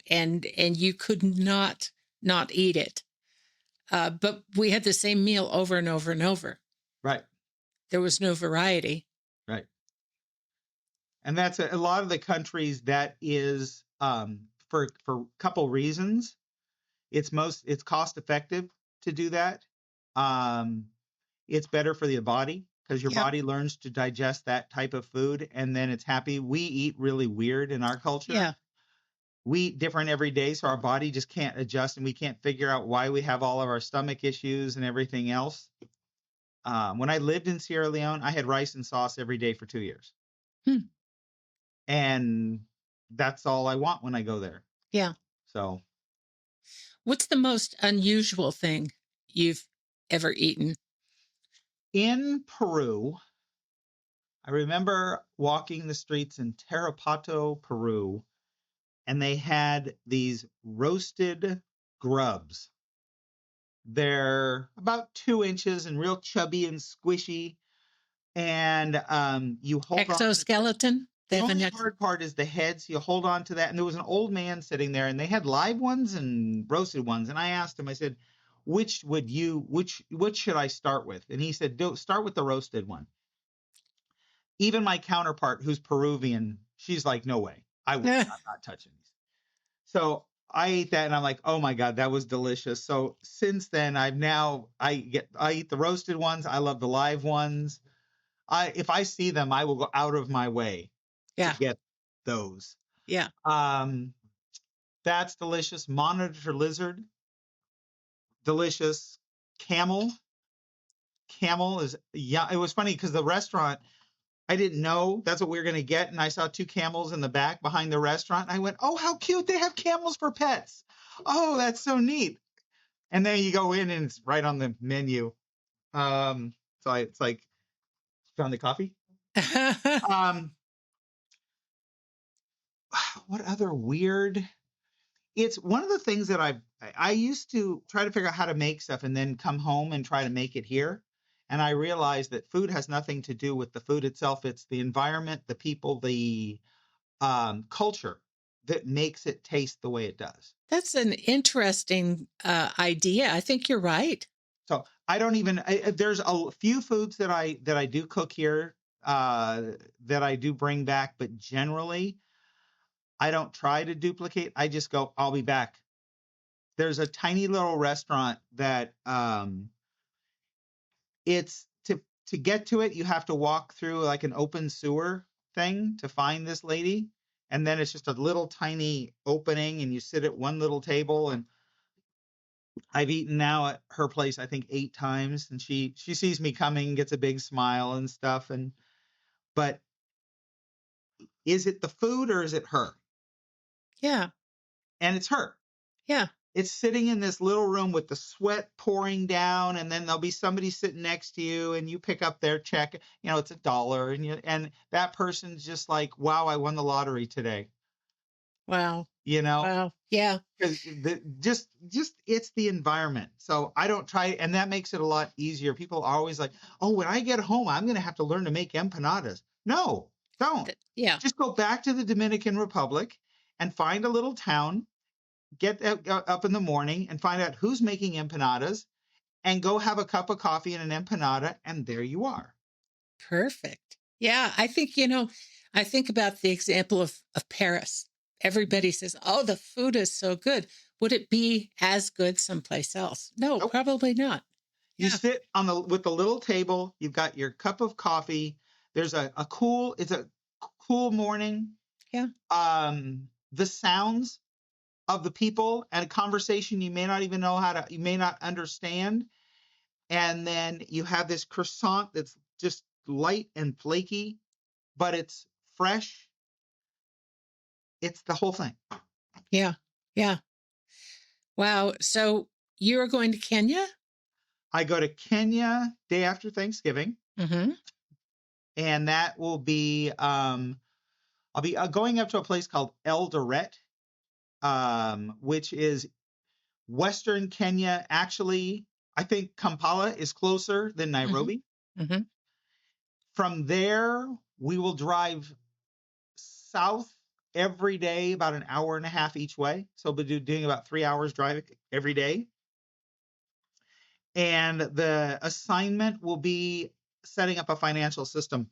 and you could not eat it. But we had the same meal over and over and over. Right. There was no variety. Right. And that's a lot of the countries that is, for a couple reasons. It's cost effective to do that. It's better for the body because your body learns to digest that type of food and then it's happy. We eat really weird in our culture. Yeah. We eat different every day, so our body just can't adjust and we can't figure out why we have all of our stomach issues and everything else. When I lived in Sierra Leone, I had rice and sauce every day for 2 years. And that's all I want when I go there. Yeah. So. What's the most unusual thing you've ever eaten? In Peru, I remember walking the streets in Tarapato, Peru, and they had these roasted grubs. They're about 2 inches and real chubby and squishy. And you hold exoskeleton? They The have only an hard part is the heads. You hold on to that. And there was an old man sitting there, and they had live ones and roasted ones. And I asked him, I said, which should I start with? And he said, start with the roasted one. Even my counterpart, who's Peruvian, she's like, no way. I'm not touching these. So I ate that, and I'm like, oh my God, that was delicious. So since then, I eat the roasted ones. I love the live ones. If I see them, I will go out of my way to yeah, get those. yeah. That's delicious. Monitor lizard, delicious. Camel is, yeah. It was funny because the restaurant, I didn't know that's what we were going to get. And I saw 2 camels in the back behind the restaurant. And I went, oh, how cute. They have camels for pets. Oh, that's so neat. And then you go in and it's right on the menu. It's like, found the coffee. What other weird? It's one of the things that I used to try to figure out how to make stuff and then come home and try to make it here. And I realized that food has nothing to do with the food itself. It's the environment, the people, the culture that makes it taste the way it does. That's an interesting idea. I think you're right. So I don't even. There's a few foods that I do cook here that I do bring back, but generally I don't try to duplicate. I just go, I'll be back. There's a tiny little restaurant that it's to get to it, you have to walk through like an open sewer thing to find this lady. And then it's just a little tiny opening and you sit at one little table. And I've eaten now at her place, I think 8 times. And she sees me coming, gets a big smile and stuff. But is it the food or is it her? Yeah, And it's her. yeah. It's sitting in this little room with the sweat pouring down, and then there'll be somebody sitting next to you, and you pick up their check. You know, it's $1, and that person's just like, "Wow, I won the lottery today." Wow. You know, Wow. Yeah. because just it's the environment. So I don't try, and that makes it a lot easier. People are always like, "Oh, when I get home, I'm going to have to learn to make empanadas." No, don't. Yeah. Just go back to the Dominican Republic and find a little town. Get up in the morning and find out who's making empanadas and go have a cup of coffee and an empanada. And there you are. Perfect. Yeah. I think, I think about the example of Paris. Everybody says, oh, the food is so good. Would it be as good someplace else? No, Nope. probably not. You Yeah. sit with the little table. You've got your cup of coffee. There's it's a cool morning. Yeah. The sounds of the people and a conversation you may not even you may not understand. And then you have this croissant that's just light and flaky, but it's fresh. It's the whole thing. Yeah. Yeah. Wow. So you're going to Kenya? I go to Kenya day after Thanksgiving. Mm-hmm. And that will be, I'll be going up to a place called Eldoret, which is Western Kenya. Actually, I think Kampala is closer than Nairobi. Mm-hmm. From there, we will drive south every day, about an hour and a half each way. So we'll be doing about 3 hours driving every day. And the assignment will be setting up a financial system.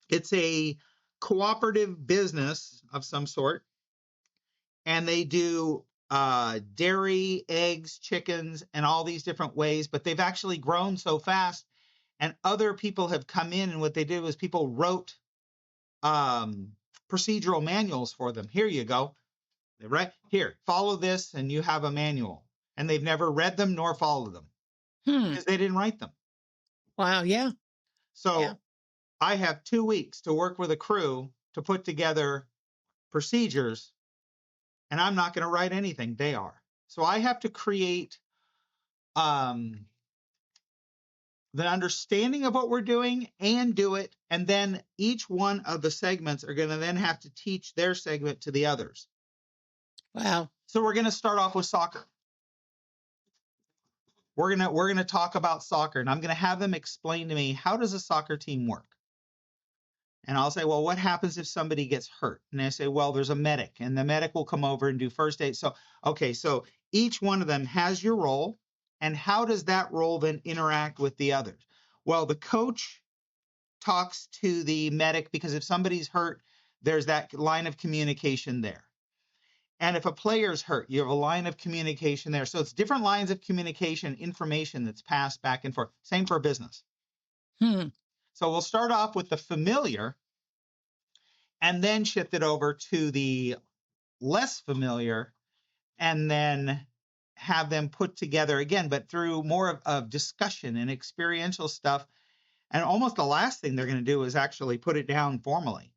It's a cooperative business of some sort. And they do dairy, eggs, chickens, and all these different ways. But they've actually grown so fast. And other people have come in. And what they did was people wrote procedural manuals for them. Here you go. Right here, follow this, and you have a manual. And they've never read them nor followed them because they didn't write them. Wow. Yeah. So Yeah. I have 2 weeks to work with a crew to put together procedures, and I'm not going to write anything. They are. So I have to create the understanding of what we're doing and do it. And then each one of the segments are going to then have to teach their segment to the others. Wow. So we're going to start off with soccer. We're going to talk about soccer, and I'm going to have them explain to me, how does a soccer team work? And I'll say, well, what happens if somebody gets hurt? And I say, well, there's a medic, and the medic will come over and do first aid. So, okay, so each one of them has your role, and how does that role then interact with the others? Well, the coach talks to the medic because if somebody's hurt, there's that line of communication there. And if a player's hurt, you have a line of communication there. So it's different lines of communication, information that's passed back and forth. Same for a business. So we'll start off with the familiar and then shift it over to the less familiar and then have them put together again, but through more of discussion and experiential stuff. And almost the last thing they're going to do is actually put it down formally.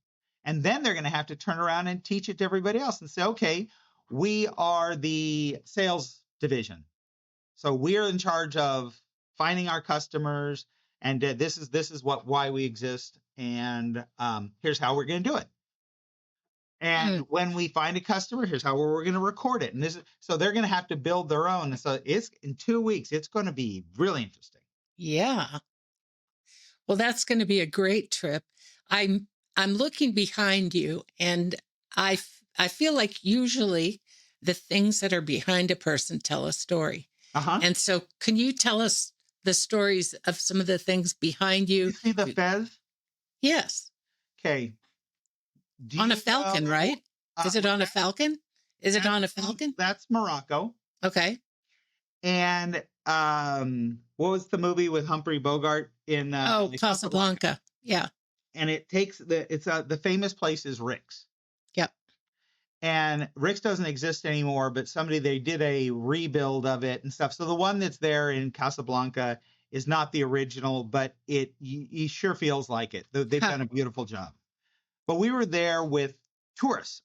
And then they're going to have to turn around and teach it to everybody else and say, okay, we are the sales division. So we're in charge of finding our customers. And this is why we exist. And here's how we're going to do it. And when we find a customer, here's how we're going to record it. And so they're going to have to build their own. So it's in 2 weeks. It's going to be really interesting. Yeah. Well, that's going to be a great trip. I'm looking behind you, and I feel like usually the things that are behind a person tell a story. And so can you tell us the stories of some of the things behind you? You see the fez? Yes. Okay. On a falcon, right? Is it on a falcon? Is it on a falcon? That's Morocco. Okay. And what was the movie with Humphrey Bogart in Casablanca. Yeah. And it takes the famous place is Rick's. Yep. And Rick's doesn't exist anymore, but they did a rebuild of it and stuff. So the one that's there in Casablanca is not the original, but it sure feels like it. They've done a beautiful job. But we were there with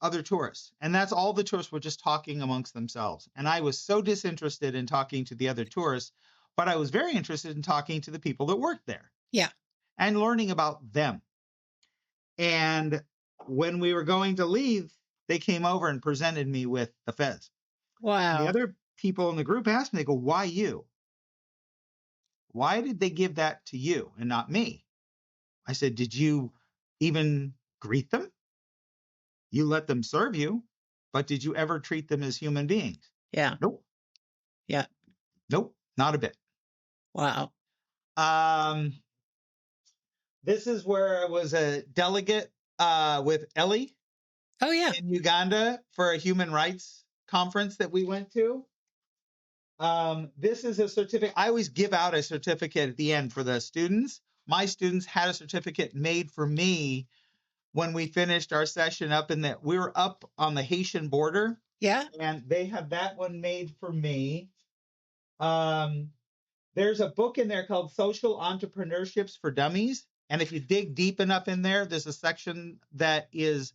other tourists, and that's all the tourists were just talking amongst themselves. And I was so disinterested in talking to the other tourists, but I was very interested in talking to the people that worked there. Yeah. And learning about them. And when we were going to leave, they came over and presented me with the fez. Wow. And the other people in the group asked me, they go, why you? Why did they give that to you and not me? I said, did you even greet them? You let them serve you, but did you ever treat them as human beings? Yeah. Nope. Yeah. Nope. Not a bit. Wow. This is where I was a delegate with Ellie. Oh, yeah. In Uganda for a human rights conference that we went to. This is a certificate. I always give out a certificate at the end for the students. My students had a certificate made for me when we finished our session we were up on the Haitian border. Yeah. And they have that one made for me. There's a book in there called Social Entrepreneurships for Dummies. And if you dig deep enough in there, there's a section that is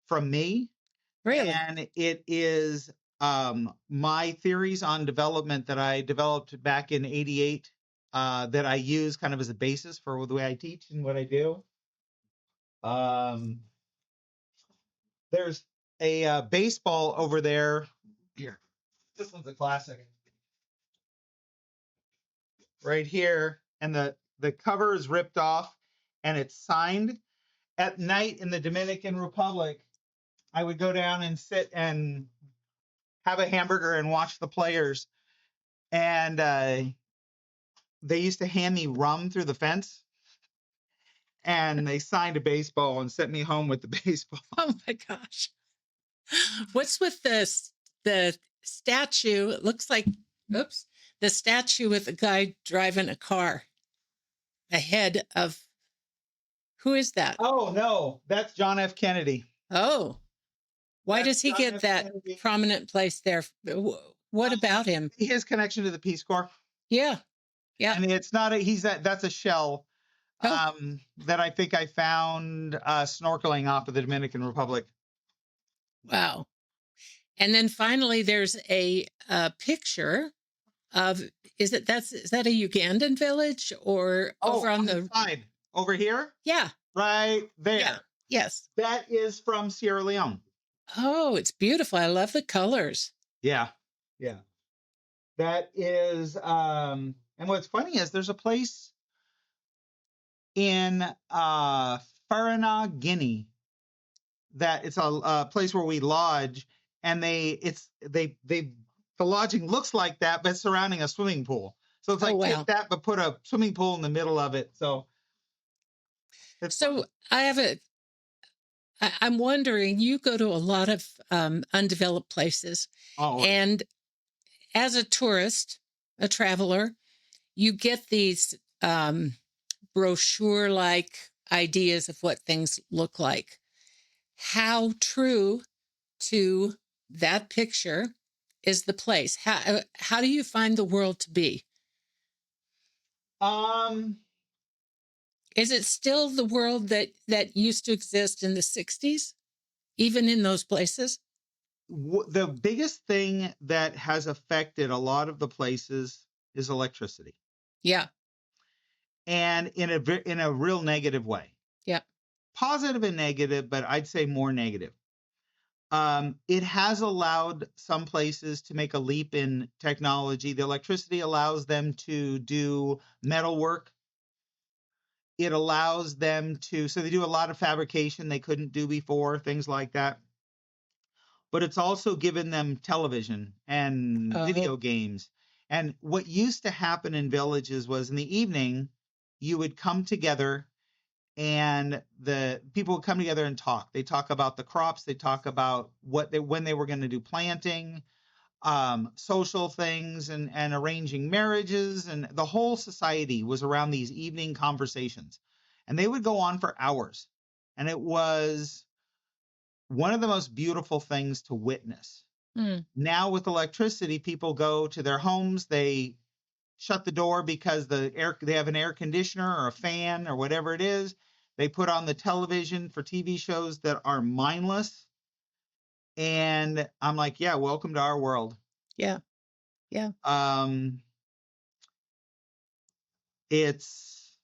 from me. Really? And it is my theories on development that I developed back in '88 that I use kind of as a basis for the way I teach and what I do. There's a baseball over there. Here. This one's a classic. Right here. And the cover is ripped off and it's signed. At night in the Dominican Republic, I would go down and sit and have a hamburger and watch the players. And they used to hand me rum through the fence. And they signed a baseball and sent me home with the baseball. Oh, my gosh. What's with the statue? It looks like, the statue with a guy driving a car ahead of, who is that? Oh, no, that's John F. Kennedy. Oh, why does he get that prominent place there? What about him? His connection to the Peace Corp. Yeah. Yeah. And it's not that's a shell that I think I found snorkeling off of the Dominican Republic. Wow. And then finally, there's a picture of, is that a Ugandan village or over on the side over here? Yeah. Right there. Yeah. Yes. That is from Sierra Leone. Oh, it's beautiful. I love the colors. Yeah. Yeah. That is, and what's funny is there's a place in Faranah, Guinea. That it's a place where we lodge, and the lodging looks like that, but surrounding a swimming pool. So it's Oh, like take wow. that, but put a swimming pool in the middle of it. So it's So fun. I have I'm wondering, you go to a lot of undeveloped places, Oh, and as a tourist, a traveler, you get these brochure like ideas of what things look like. How true to that picture is the place? How do you find the world to be? um, Is it still the world that used to exist in the 60s, even in those places? the biggest thing that has affected a lot of the places is electricity, Yeah. and in a real negative way. Yeah. Positive and negative, but I'd say more negative. It has allowed some places to make a leap in technology. The electricity allows them to do metal work. It allows them to, so they do a lot of fabrication they couldn't do before, things like that. But it's also given them television and Oh, video games. And what used to happen in villages was in the evening, you would come together and the people would come together and talk. They talk about the crops. They talk about when they were going to do planting, social things, and arranging marriages, and the whole society was around these evening conversations, and they would go on for hours, and it was one of the most beautiful things to witness. hmm. Now with electricity, people go to their homes, they shut the door because they have an air conditioner or a fan or whatever it is. They put on the television for TV shows that are mindless. And I'm like, yeah, welcome to our world. Yeah. Yeah. Um, it's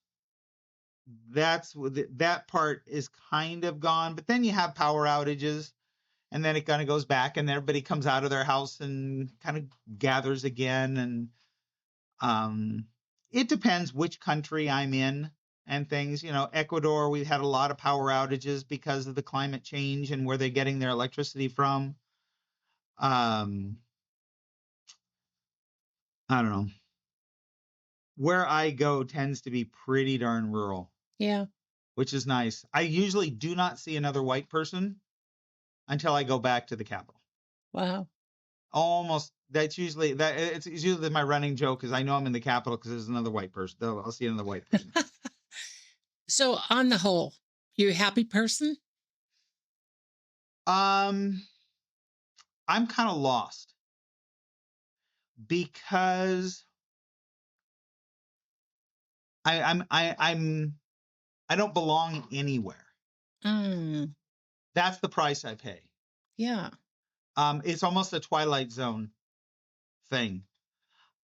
that part is kind of gone, but then you have power outages, and then it kind of goes back, and everybody comes out of their house and kind of gathers again. And it depends which country I'm in and things. Ecuador, we've had a lot of power outages because of the climate change and where they're getting their electricity from. Um, I don't know. Where I go tends to be pretty darn rural, Yeah. which is nice. I usually do not see another white person until I go back to the capital. Wow. Almost, it's usually my running joke is I know I'm in the capital because there's another white person. I'll see another white person. So on the whole, you a happy person? I'm kind of lost because I don't belong anywhere. Mm, That's the price I pay. yeah. It's almost a Twilight Zone thing.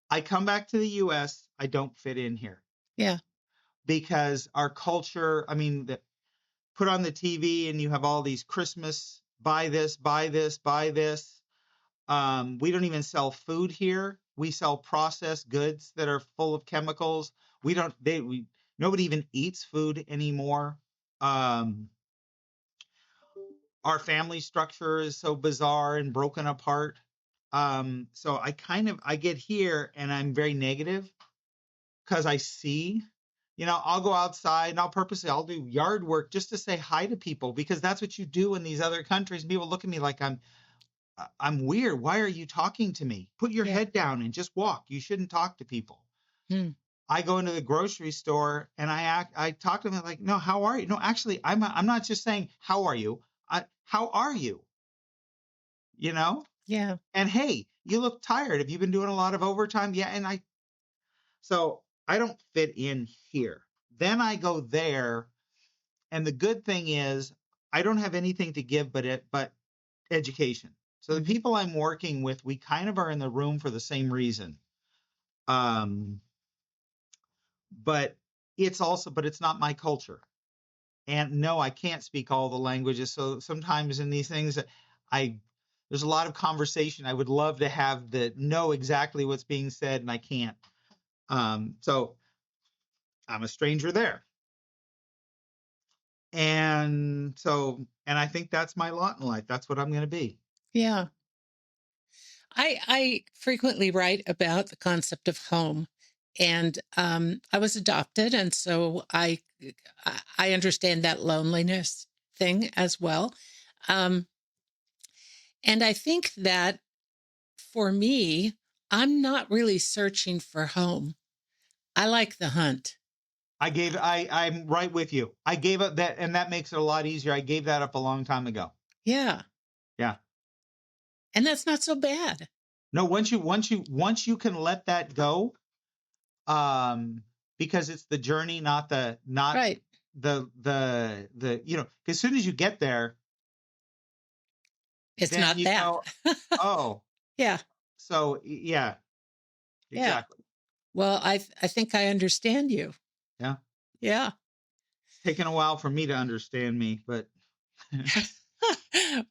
I come back to the US, I don't fit in here Yeah. because our culture, put on the TV and you have all these Christmas, buy this, buy this, buy this. We don't even sell food here. We sell processed goods that are full of chemicals. Nobody even eats food anymore. Our family structure is so bizarre and broken apart. So I get here and I'm very negative because I see, I'll go outside and I'll do yard work just to say hi to people because that's what you do in these other countries. And people look at me like I'm weird. Why are you talking to me? Put your Yeah. head down and just walk. You shouldn't talk to people. Hmm. I go into the grocery store and I talk to them like, no, how are you? No, actually, I'm not just saying, how are you? How are you? Yeah. And hey, you look tired. Have you been doing a lot of overtime? Yeah. So I don't fit in here. Then I go there. And the good thing is I don't have anything to give but education. So the Mhm. people I'm working with, we kind of are in the room for the same reason. But it's not my culture. And no, I can't speak all the languages. So sometimes in these things there's a lot of conversation. I would love to know exactly what's being said, and I can't. So I'm a stranger there. And so, and I think that's my lot in life. That's what I'm going to be. Yeah. I frequently write about the concept of home, and I was adopted, and so I understand that loneliness thing as well. Um, and I think that for me, I'm not really searching for home. I like the hunt. I'm right with you. I gave up that, and that makes it a lot easier. I gave that up a long time ago. Yeah. Yeah. And that's not so bad. No, once you can let that go, because it's the journey, not Right. as soon as you get there, It's then not you that. go, oh, Yeah. so yeah, Yeah. exactly. Well, I think I understand you. Yeah. Yeah. It's taken a while for me to understand me, but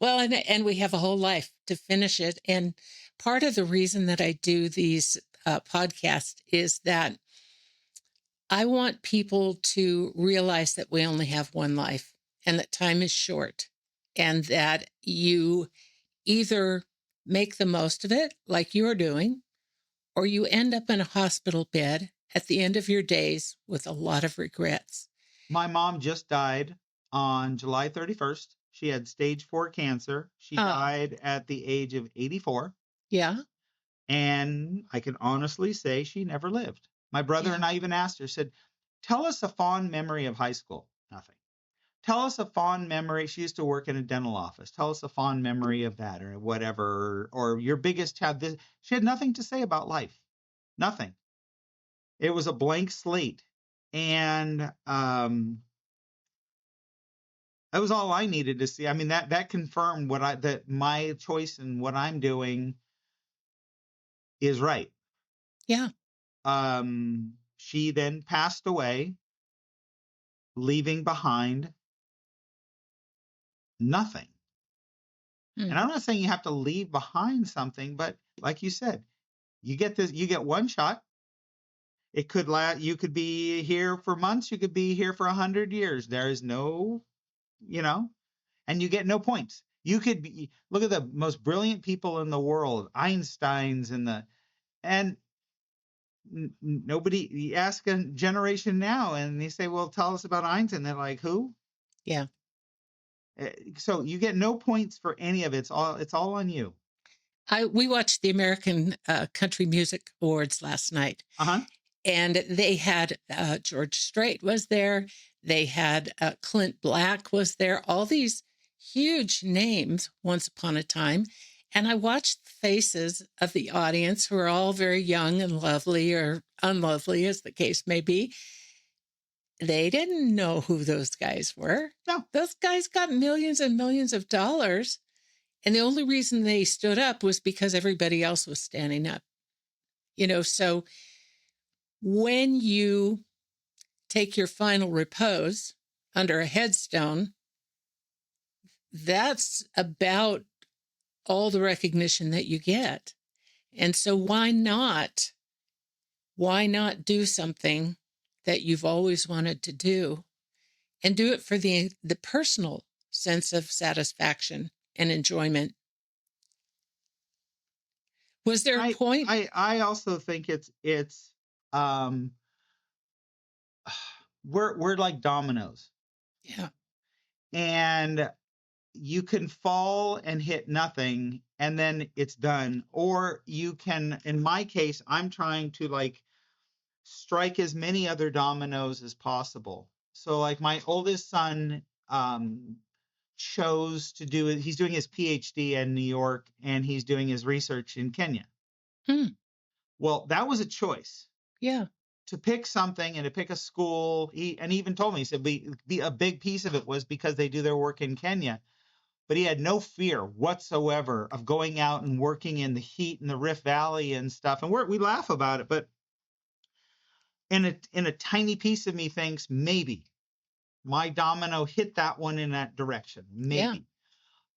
Well, and we have a whole life to finish it. And part of the reason that I do these podcasts is that I want people to realize that we only have one life and that time is short, and that you either make the most of it, like you're doing, or you end up in a hospital bed at the end of your days with a lot of regrets. my mom just died on July 31st. She had stage 4 cancer. She Oh, died at the age of 84. yeah. And I can honestly say she never lived. My brother Yeah. and I even asked her, said, tell us a fond memory of high school. Nothing. Tell us a fond memory. She used to work in a dental office. Tell us a fond memory of that or whatever, or your biggest have this. She had nothing to say about life. Nothing. It was a blank slate. And that was all I needed to see. I mean, that confirmed that my choice and what I'm doing is right. Yeah. She then passed away, leaving behind nothing. Mm. And I'm not saying you have to leave behind something, but like you said, you get one shot. It could you could be here for months, you could be here for 100 years. There is no, and you get no points. You could look at the most brilliant people in the world, Einstein's and nobody, you ask a generation now and they say, well, tell us about Einstein. They're like, who? Yeah. So you get no points for any of it. It's all on you. We watched the American Country Music Awards last night, Uh-huh. and they had George Strait was there. They had Clint Black was there. All these huge names once upon a time. And I watched the faces of the audience, who are all very young and lovely or unlovely, as the case may be. They didn't know who those guys were. No. Those guys got millions and millions of dollars. And the only reason they stood up was because everybody else was standing up. So when you take your final repose under a headstone, that's about all the recognition that you get. And so why not do something that you've always wanted to do, and do it for the personal sense of satisfaction and enjoyment? Was there a point? I also think it's um we're like dominoes, Yeah. and you can fall and hit nothing and then it's done, or you can, in my case, I'm trying to like strike as many other dominoes as possible. So like my oldest son chose to do it. He's doing his PhD in New York and he's doing his research in Kenya. Hmm. Well, that was a choice Yeah. to pick something and to pick a school. He even told me, he said, be a big piece of it was because they do their work in Kenya. But he had no fear whatsoever of going out and working in the heat in the Rift Valley and stuff. And we laugh about it, but in a tiny piece of me thinks maybe my domino hit that one in that direction. Maybe.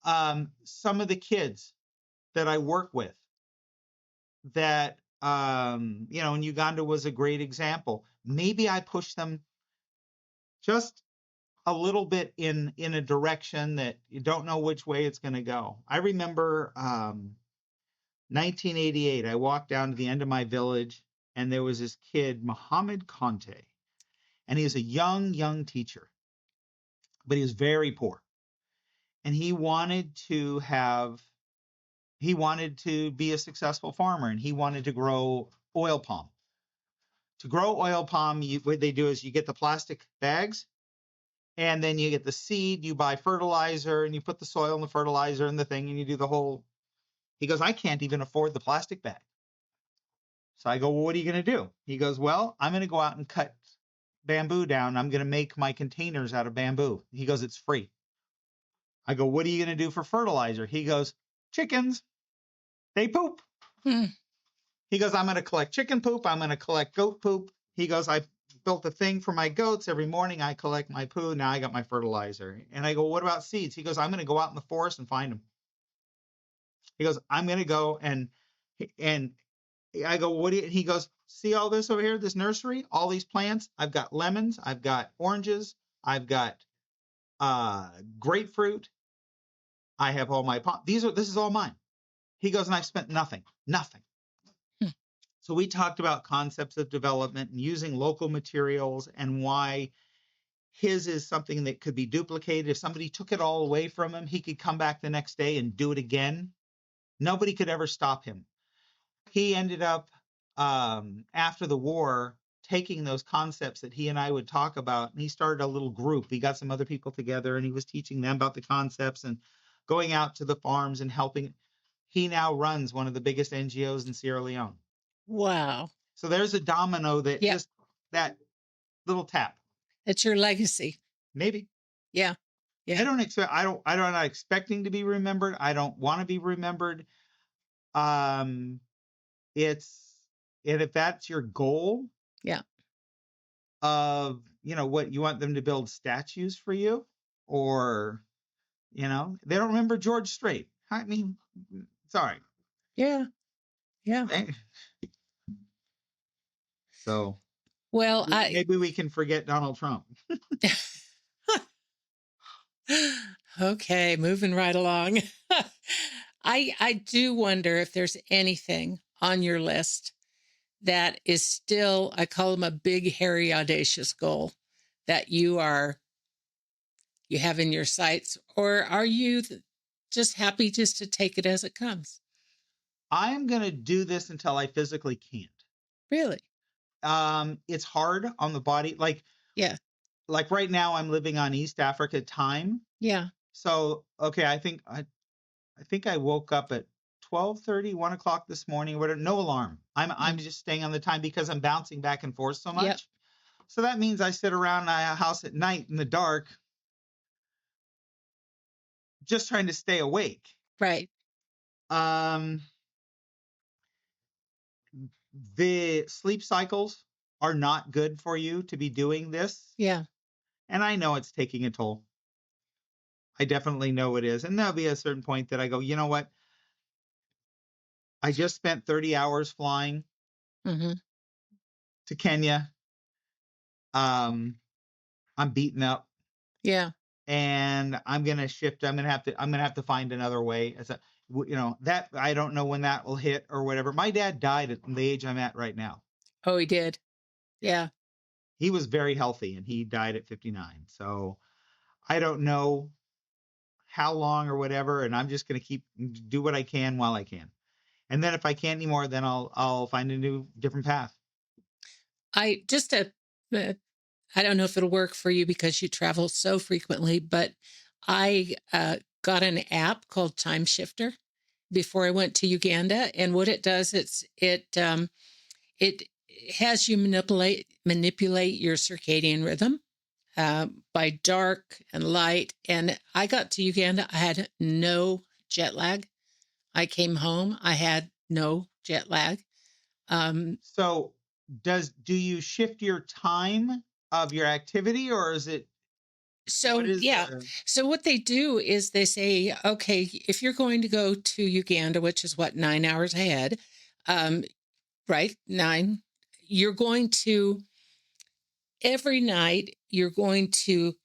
Yeah. Some of the kids that I work with that, and Uganda was a great example. Maybe I pushed them just a little bit in a direction that you don't know which way it's going to go. I remember 1988. I walked down to the end of my village, and there was this kid, Muhammad Conte, and he was a young teacher, but he was very poor, and he wanted to be a successful farmer, and he wanted to grow oil palm. To grow oil palm, what they do is you get the plastic bags, and then you get the seed, you buy fertilizer, and you put the soil and the fertilizer and the thing, and you do the whole. He goes, I can't even afford the plastic bag. So I go, well, what are you going to do? He goes, well, I'm going to go out and cut bamboo down. I'm going to make my containers out of bamboo. He goes, it's free. I go, what are you going to do for fertilizer? He goes, chickens. They poop. Hmm. He goes, I'm going to collect chicken poop. I'm going to collect goat poop. He goes, I built a thing for my goats. Every morning I collect my poo. Now I got my fertilizer. And I go, what about seeds? He goes, I'm going to go out in the forest and find them. He goes, I'm going to go and I go, what do you, he goes, see all this over here, this nursery, all these plants. I've got lemons. I've got oranges. I've got grapefruit. I have all my, this is all mine. He goes, and I've spent nothing. Hmm. So we talked about concepts of development and using local materials and why his is something that could be duplicated. If somebody took it all away from him, he could come back the next day and do it again. Nobody could ever stop him. He ended up, after the war, taking those concepts that he and I would talk about, and he started a little group. He got some other people together, and he was teaching them about the concepts and going out to the farms and helping. He now runs one of the biggest NGOs in Sierra Leone. Wow. So there's a domino that Yeah. just that little tap. It's your legacy. Maybe. Yeah. Yeah. I'm not expecting to be remembered. I don't want to be remembered. And if that's your goal, Yeah. of, what you want them to build statues for you, or, they don't remember George Strait. I mean, sorry. Yeah. Yeah. So, Well, maybe we can forget Donald Trump. Okay, moving right along. I do wonder if there's anything on your list that is still, I call them a big, hairy, audacious goal that you have in your sights, or are you just happy just to take it as it comes? I'm going to do this until I physically can't. Really? It's hard on the body. Yeah. Like right now I'm living on East Africa time. Yeah. So, okay, I think I woke up at 12:30, 1 o'clock this morning, whatever, no alarm. I'm just staying on the time because I'm bouncing back and forth so much. Yep. So that means I sit around my house at night in the dark, just trying to stay awake. Right. The sleep cycles are not good for you to be doing this. Yeah. And I know it's taking a toll. I definitely know it is. And there'll be a certain point that I go, you know what? I just spent 30 hours flying to Kenya. I'm beaten up. Yeah. And I'm going to shift. I'm going to have to find another way. That I don't know when that will hit or whatever. My dad died at the age I'm at right now. Oh, he did. Yeah. He was very healthy and he died at 59. So I don't know how long or whatever. And I'm just going to do what I can while I can. And then if I can't anymore, then I'll find a different path. I don't know if it'll work for you because you travel so frequently, but I got an app called Time Shifter before I went to Uganda, and what it does, it has you manipulate your circadian rhythm by dark and light. And I got to Uganda, I had no jet lag. I came home, I had no jet lag. So do you shift your time of your activity, or is it? So so what they do is they say, okay, if you're going to go to Uganda, which is 9 hours ahead, right? 9, you're going to, every night, you're going to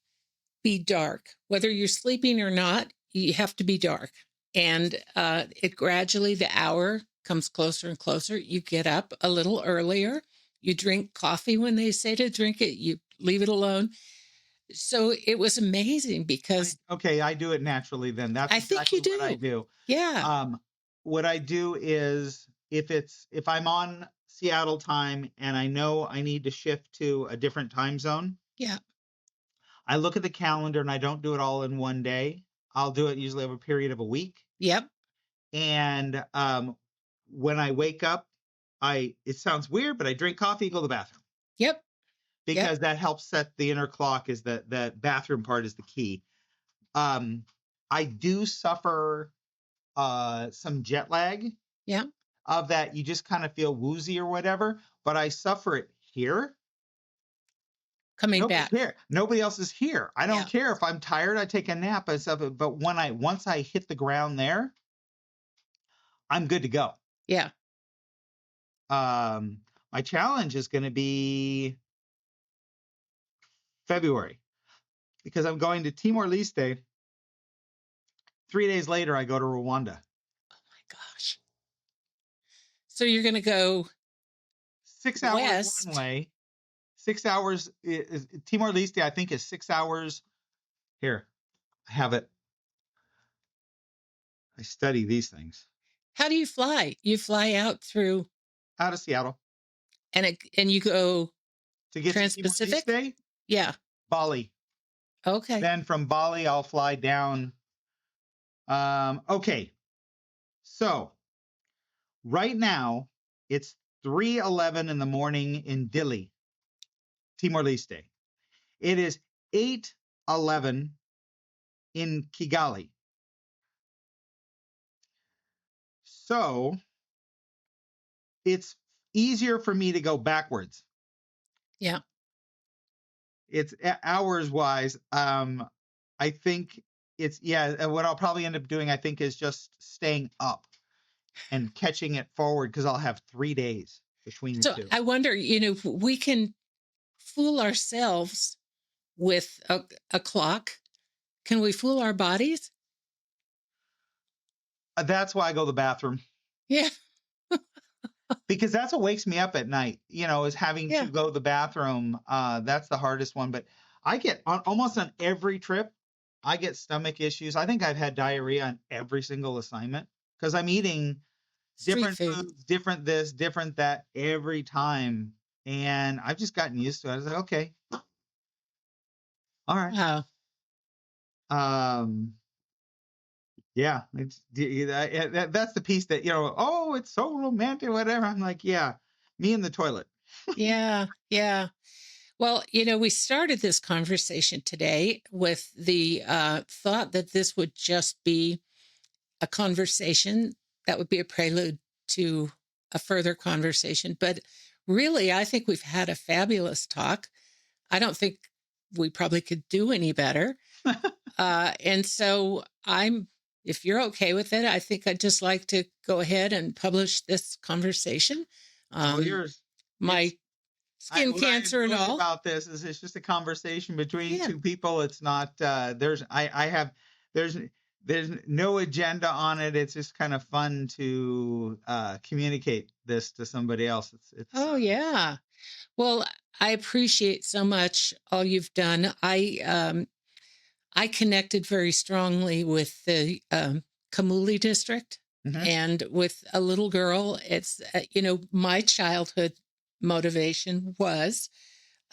be dark. Whether you're sleeping or not, you have to be dark. And it gradually, the hour comes closer and closer. You get up a little earlier. You drink coffee when they say to drink it. You leave it alone. So it was amazing because I do it naturally then. That's I think you exactly what I do. do. Yeah. What I do is if I'm on Seattle time and I know I need to shift to a different time zone, Yeah. I look at the calendar and I don't do it all in one day. I'll do it usually over a period of a week. Yep. And when I wake up, it sounds weird, but I drink coffee, go to the bathroom. Yep. Because that helps set the inner clock. Is that bathroom part is the key. I do suffer some jet lag. Yeah. Of that, you just kind of feel woozy or whatever, but I suffer it here. Coming Nobody's back. here. Nobody else is here. I don't Yeah. care if I'm tired. I take a nap and stuff. But once I hit the ground there, I'm good to go. Yeah. My challenge is going to be February because I'm going to Timor-Leste. 3 days later, I go to Rwanda. Oh my gosh. So you're going to go 6 hours west. one way. 6 hours. Timor-Leste, I think, is 6 hours. Here, I have it. I study these things. How do you fly? You fly out through Out of Seattle. and you go To get to Trans-Pacific? Timor-Leste, Yeah. Bali. Okay. Then from Bali, I'll fly down. Okay. So right now, it's 3:11 in the morning in Dili, Timor-Leste. It is 8:11 in Kigali. So it's easier for me to go backwards. Yeah. It's hours wise. I think what I'll probably end up doing, I think, is just staying up and catching it forward because I'll have 3 days between the So two. I wonder, if we can fool ourselves with a clock. Can we fool our bodies? That's why I go to the bathroom. Yeah. Because that's what wakes me up at night, is having to go to the bathroom. That's the hardest one. But I get almost on every trip, I get stomach issues. I think I've had diarrhea on every single assignment because I'm eating different foods, different this, different that every time. And I've just gotten used to it. I was like, okay. All right. Wow. Yeah, that's the piece that, oh, it's so romantic, whatever. I'm like, yeah, me in the toilet. Yeah. Yeah. Well, we started this conversation today with the thought that this would just be a conversation that would be a prelude to a further conversation. But really, I think we've had a fabulous talk. I don't think we probably could do any better. And so if you're okay with it, I think I'd just like to go ahead and publish this conversation. Yours. My skin cancer and all. About this is it's just a conversation between two people. It's not there's no agenda on it. It's just kind of fun to communicate this to somebody else. It's Oh yeah. Well, I appreciate so much all you've done. I connected very strongly with the Kamuli district and with a little girl. It's my childhood motivation was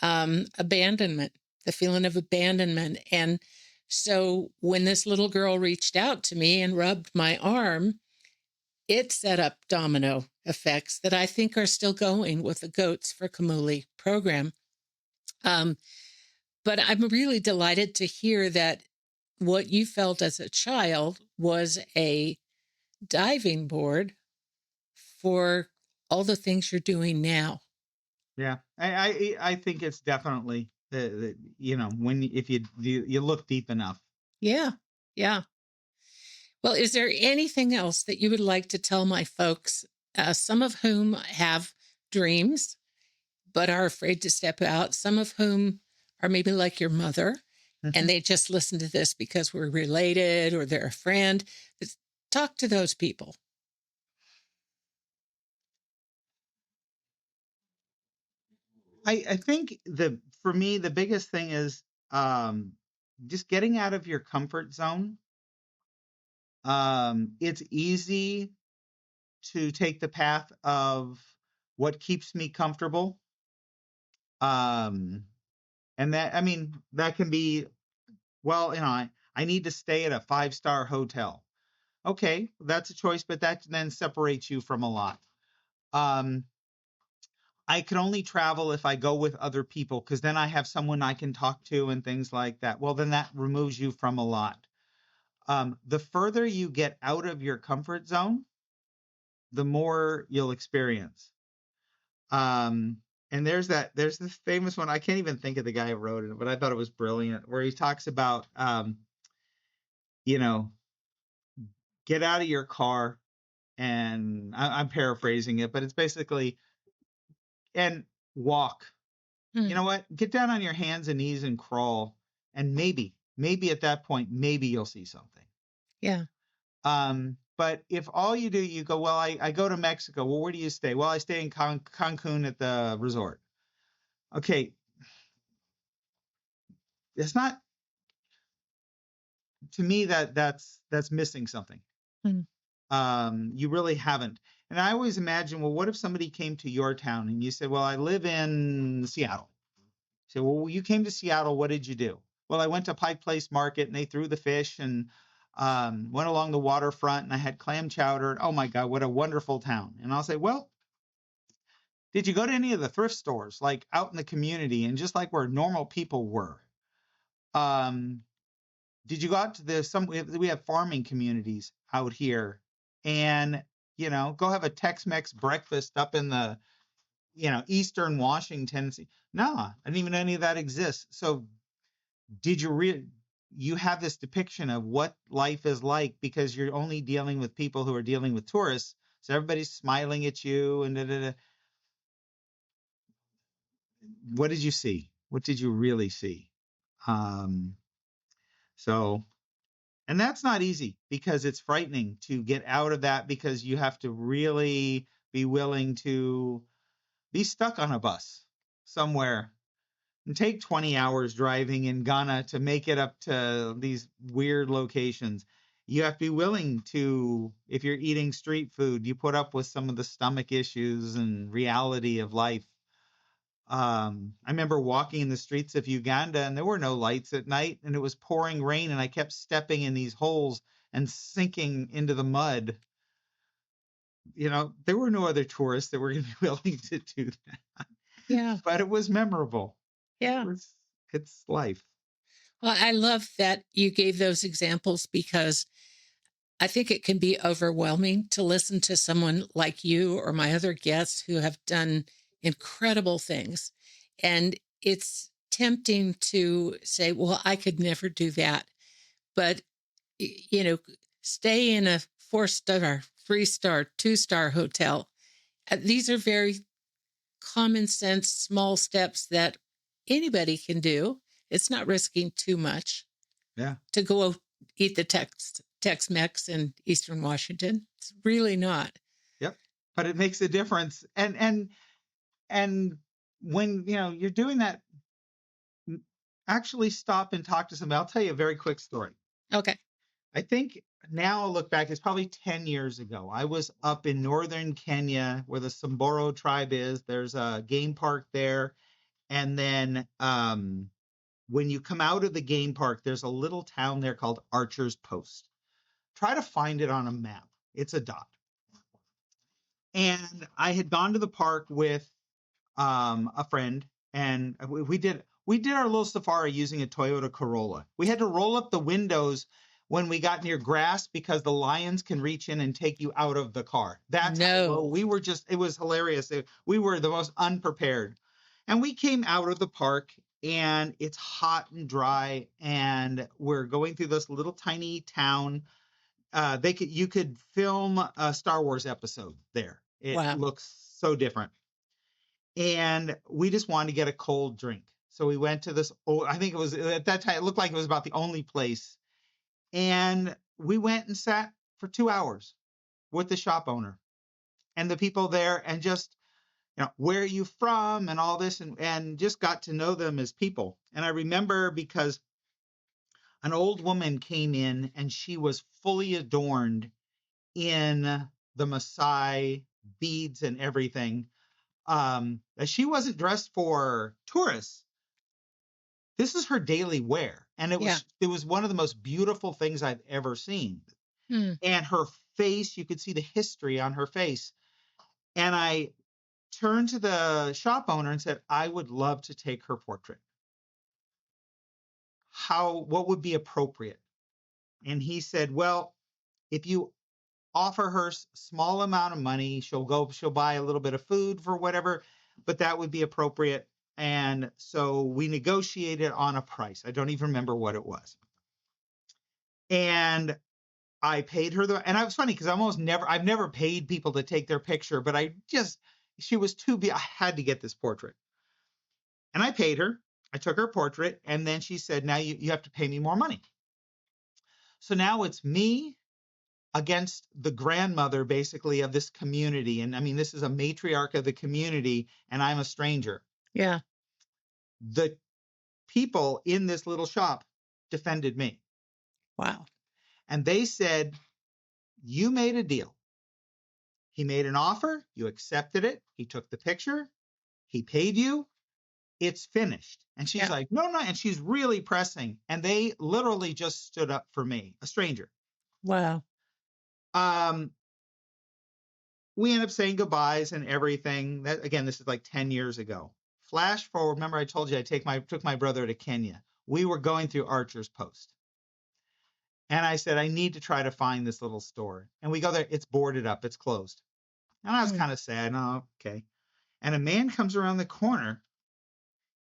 abandonment, the feeling of abandonment. And so when this little girl reached out to me and rubbed my arm, it set up domino effects that I think are still going with the Goats for Kamuli program. But I'm really delighted to hear that what you felt as a child was a diving board for all the things you're doing now. Yeah, I think it's definitely if you look deep enough. Yeah. Yeah. Well, is there anything else that you would like to tell my folks, some of whom have dreams but are afraid to step out, some of whom are maybe like your mother and they just listen to this because we're related or they're a friend. Talk to those people. I think for me the biggest thing is just getting out of your comfort zone. It's easy to take the path of what keeps me comfortable. And that, I mean, that can be, well, I need to stay at a 5-star hotel. Okay, that's a choice, but that then separates you from a lot. I can only travel if I go with other people because then I have someone I can talk to and things like that. Well, then that removes you from a lot. The further you get out of your comfort zone, the more you'll experience. And there's this famous one. I can't even think of the guy who wrote it, but I thought it was brilliant, where he talks about, you know, get out of your car, and I'm paraphrasing it, but it's basically, and walk. You know what? Get down on your hands and knees and crawl, and maybe at that point, maybe you'll see something. Yeah. But if all you do, you go, well, I go to Mexico. Well, where do you stay? Well, I stay in Cancun at the resort. Okay. It's not, to me, that's missing something. You really haven't. And I always imagine, well, what if somebody came to your town and you said, well, I live in Seattle. Say, well, you came to Seattle. What did you do? Well, I went to Pike Place Market and they threw the fish and went along the waterfront and I had clam chowder. Oh my God, what a wonderful town. And I'll say, well, did you go to any of the thrift stores, like out in the community and just like where normal people were? Did you go out to we have farming communities out here and, go have a Tex-Mex breakfast up in the, Eastern Washington? No, I didn't even know any of that exists. So did you have this depiction of what life is like because you're only dealing with people who are dealing with tourists. So everybody's smiling at you and What did you see? What did you really see? So, and that's not easy because it's frightening to get out of that because you have to really be willing to be stuck on a bus somewhere and take 20 hours driving in Ghana to make it up to these weird locations. You have to be willing to, if you're eating street food, you put up with some of the stomach issues and reality of life. I remember walking in the streets of Uganda and there were no lights at night and it was pouring rain and I kept stepping in these holes and sinking into the mud. There were no other tourists that were going to be willing to do that. Yeah. But it was memorable. Yeah. It's life. Well, I love that you gave those examples because I think it can be overwhelming to listen to someone like you or my other guests who have done incredible things. And it's tempting to say, well, I could never do that. But, stay in a 4-star, 3-star, 2-star hotel. These are very common sense, small steps that anybody can do. It's not risking too much. Yeah. To go eat the Tex-Mex in Eastern Washington. It's really not. Yep. But it makes a difference. And when, you're doing that, actually stop and talk to somebody. I'll tell you a very quick story. Okay. I think now I'll look back, it's probably 10 years ago. I was up in northern Kenya where the Samburu tribe is. There's a game park there. And then when you come out of the game park, there's a little town there called Archer's Post. Try to find it on a map. It's a dot. And I had gone to the park with a friend, and we did our little safari using a Toyota Corolla. We had to roll up the windows when we got near grass because the lions can reach in and take you out of the car. That's how we were it was hilarious. We were the most unprepared. And we came out of the park and it's hot and dry and we're going through this little tiny town. You could film a Star Wars episode there. It looks so different. And we just wanted to get a cold drink. So we went to this, oh, I think it was at that time, it looked like it was about the only place. And we went and sat for 2 hours with the shop owner and the people there, and just, where are you from and all this, and just got to know them as people. And I remember because an old woman came in and she was fully adorned in the Maasai beads and everything. She wasn't dressed for tourists. This is her daily wear. And Yeah. it was one of the most beautiful things I've ever seen. Hmm. And her face, you could see the history on her face. And I turned to the shop owner and said, I would love to take her portrait. What would be appropriate? And he said, well, if you offer her small amount of money, she'll buy a little bit of food for whatever, but that would be appropriate. And so we negotiated on a price. I don't even remember what it was. And I paid her and I was funny because I've never paid people to take their picture, but she was too big. I had to get this portrait. And I paid her. I took her portrait, and then she said, now you have to pay me more money. So now it's me against the grandmother, basically, of this community. And I mean, this is a matriarch of the community, and I'm a stranger. Yeah. The people in this little shop defended me. Wow. And they said, you made a deal. He made an offer. You accepted it. He took the picture. He paid you. It's finished. And she's like, no. And she's really pressing. And they literally just stood up for me, a stranger. Wow. We end up saying goodbyes and everything. This is like 10 years ago. Flash forward. Remember, I told you I took my brother to Kenya. We were going through Archer's Post. And I said, I need to try to find this little store. And we go there. It's boarded up. It's closed. And I was kind of sad. Oh, okay. And a man comes around the corner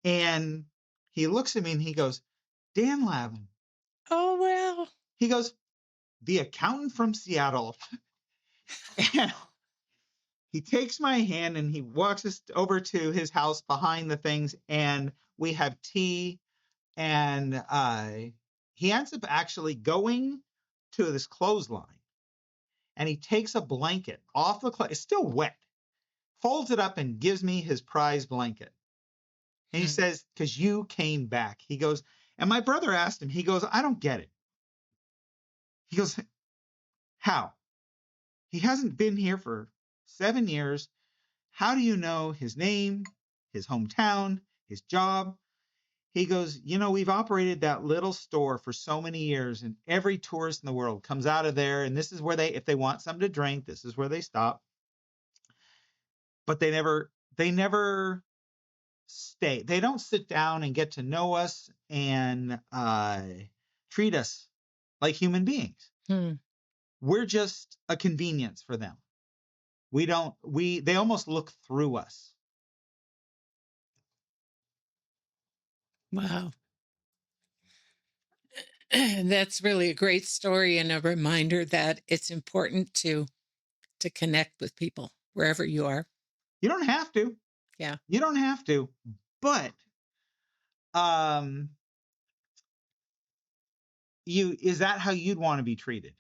and he looks at me and he goes, Dan Lavin. Oh, well. He goes, the accountant from Seattle. And he takes my hand and he walks us over to his house behind the things, and we have tea. And he ends up actually going to this clothesline, and he takes a blanket off the it's still wet, folds it up and gives me his prize blanket. And he says, because you came back. He goes, and my brother asked him, he goes, I don't get it. He goes, how? He hasn't been here for 7 years. How do you know his name, his hometown, his job? He goes, we've operated that little store for so many years, and every tourist in the world comes out of there, and this is where if they want something to drink, this is where they stop. But they never stay. They don't sit down and get to know us and treat us like human beings. We're just a convenience for them. They almost look through us. Wow. That's really a great story and a reminder that it's important to connect with people wherever you are. You don't have to. Yeah. You don't have to. But is that how you'd want to be treated?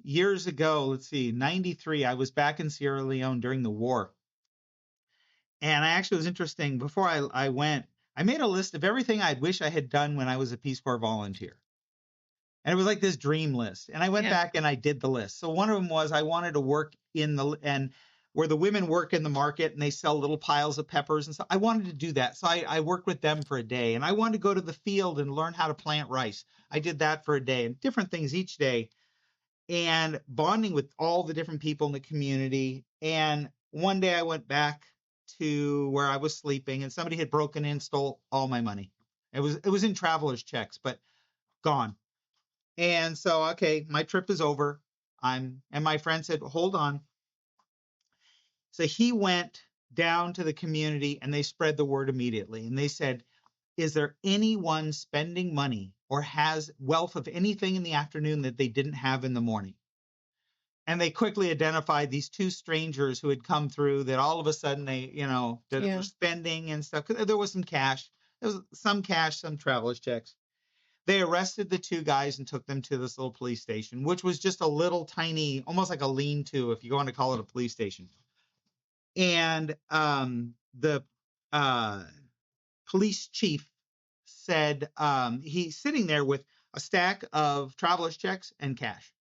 Years ago, let's see, 93, I was back in Sierra Leone during the war. And I actually was interesting. Before I went, I made a list of everything I'd wish I had done when I was a Peace Corps volunteer. And it was like this dream list. And I went back and I did the list. So one of them was I wanted to work where the women work in the market and they sell little piles of peppers and stuff. I wanted to do that. So I worked with them for a day. And I wanted to go to the field and learn how to plant rice. I did that for a day, and different things each day, and bonding with all the different people in the community. And one day I went back to where I was sleeping, and somebody had broken in, stole all my money. It was in traveler's checks, but gone. And so, okay, my trip is over. And my friend said, hold on. So he went down to the community and they spread the word immediately. And they said, is there anyone spending money or has wealth of anything in the afternoon that they didn't have in the morning? And they quickly identified these two strangers who had come through that all of a sudden they, that Yeah. were spending and stuff. 'Cause there was some cash. There was some cash, some traveler's checks. They arrested the two guys and took them to this little police station, which was just a little tiny, almost like a lean-to, if you want to call it a police station. And the police chief said he's sitting there with a stack of traveler's checks and cash.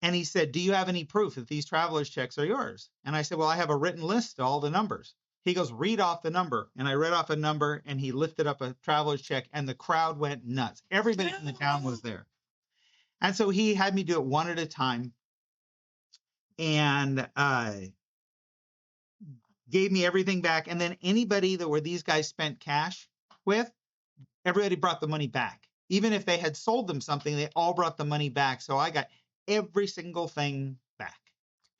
And he said, do you have any proof that these traveler's checks are yours? And I said, well, I have a written list of all the numbers. He goes, read off the number. And I read off a number, and he lifted up a traveler's check, and the crowd went nuts. Everybody in the town was there. And so he had me do it one at a time, and gave me everything back. And then anybody that were these guys spent cash with, everybody brought the money back. Even if they had sold them something, they all brought the money back. So I got every single thing back.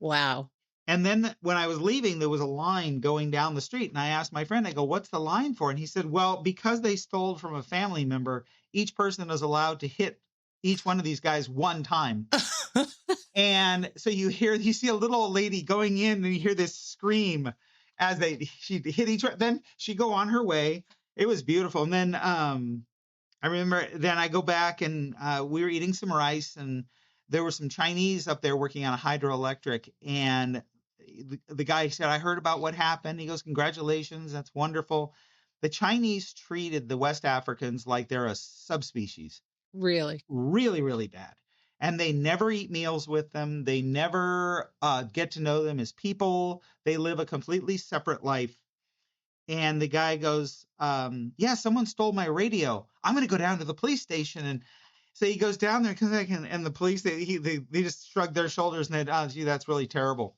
Wow. And then when I was leaving, there was a line going down the street. And I asked my friend, I go, what's the line for? And he said, well, because they stole from a family member, each person is allowed to hit each one of these guys one time. And so you see a little old lady going in, and you hear this scream as she hit each one. Then she go on her way. It was beautiful. And then I remember then I go back, and we were eating some rice, and there were some Chinese up there working on a hydroelectric. And the guy said, I heard about what happened. He goes, congratulations. That's wonderful. The Chinese treated the West Africans like they're a subspecies. Really? Really, really bad. And they never eat meals with them. They never get to know them as people. They live a completely separate life. And the guy goes, yeah, someone stole my radio. I'm going to go down to the police station. And so he goes down there, and the police, they just shrugged their shoulders and said, oh, gee, that's really terrible.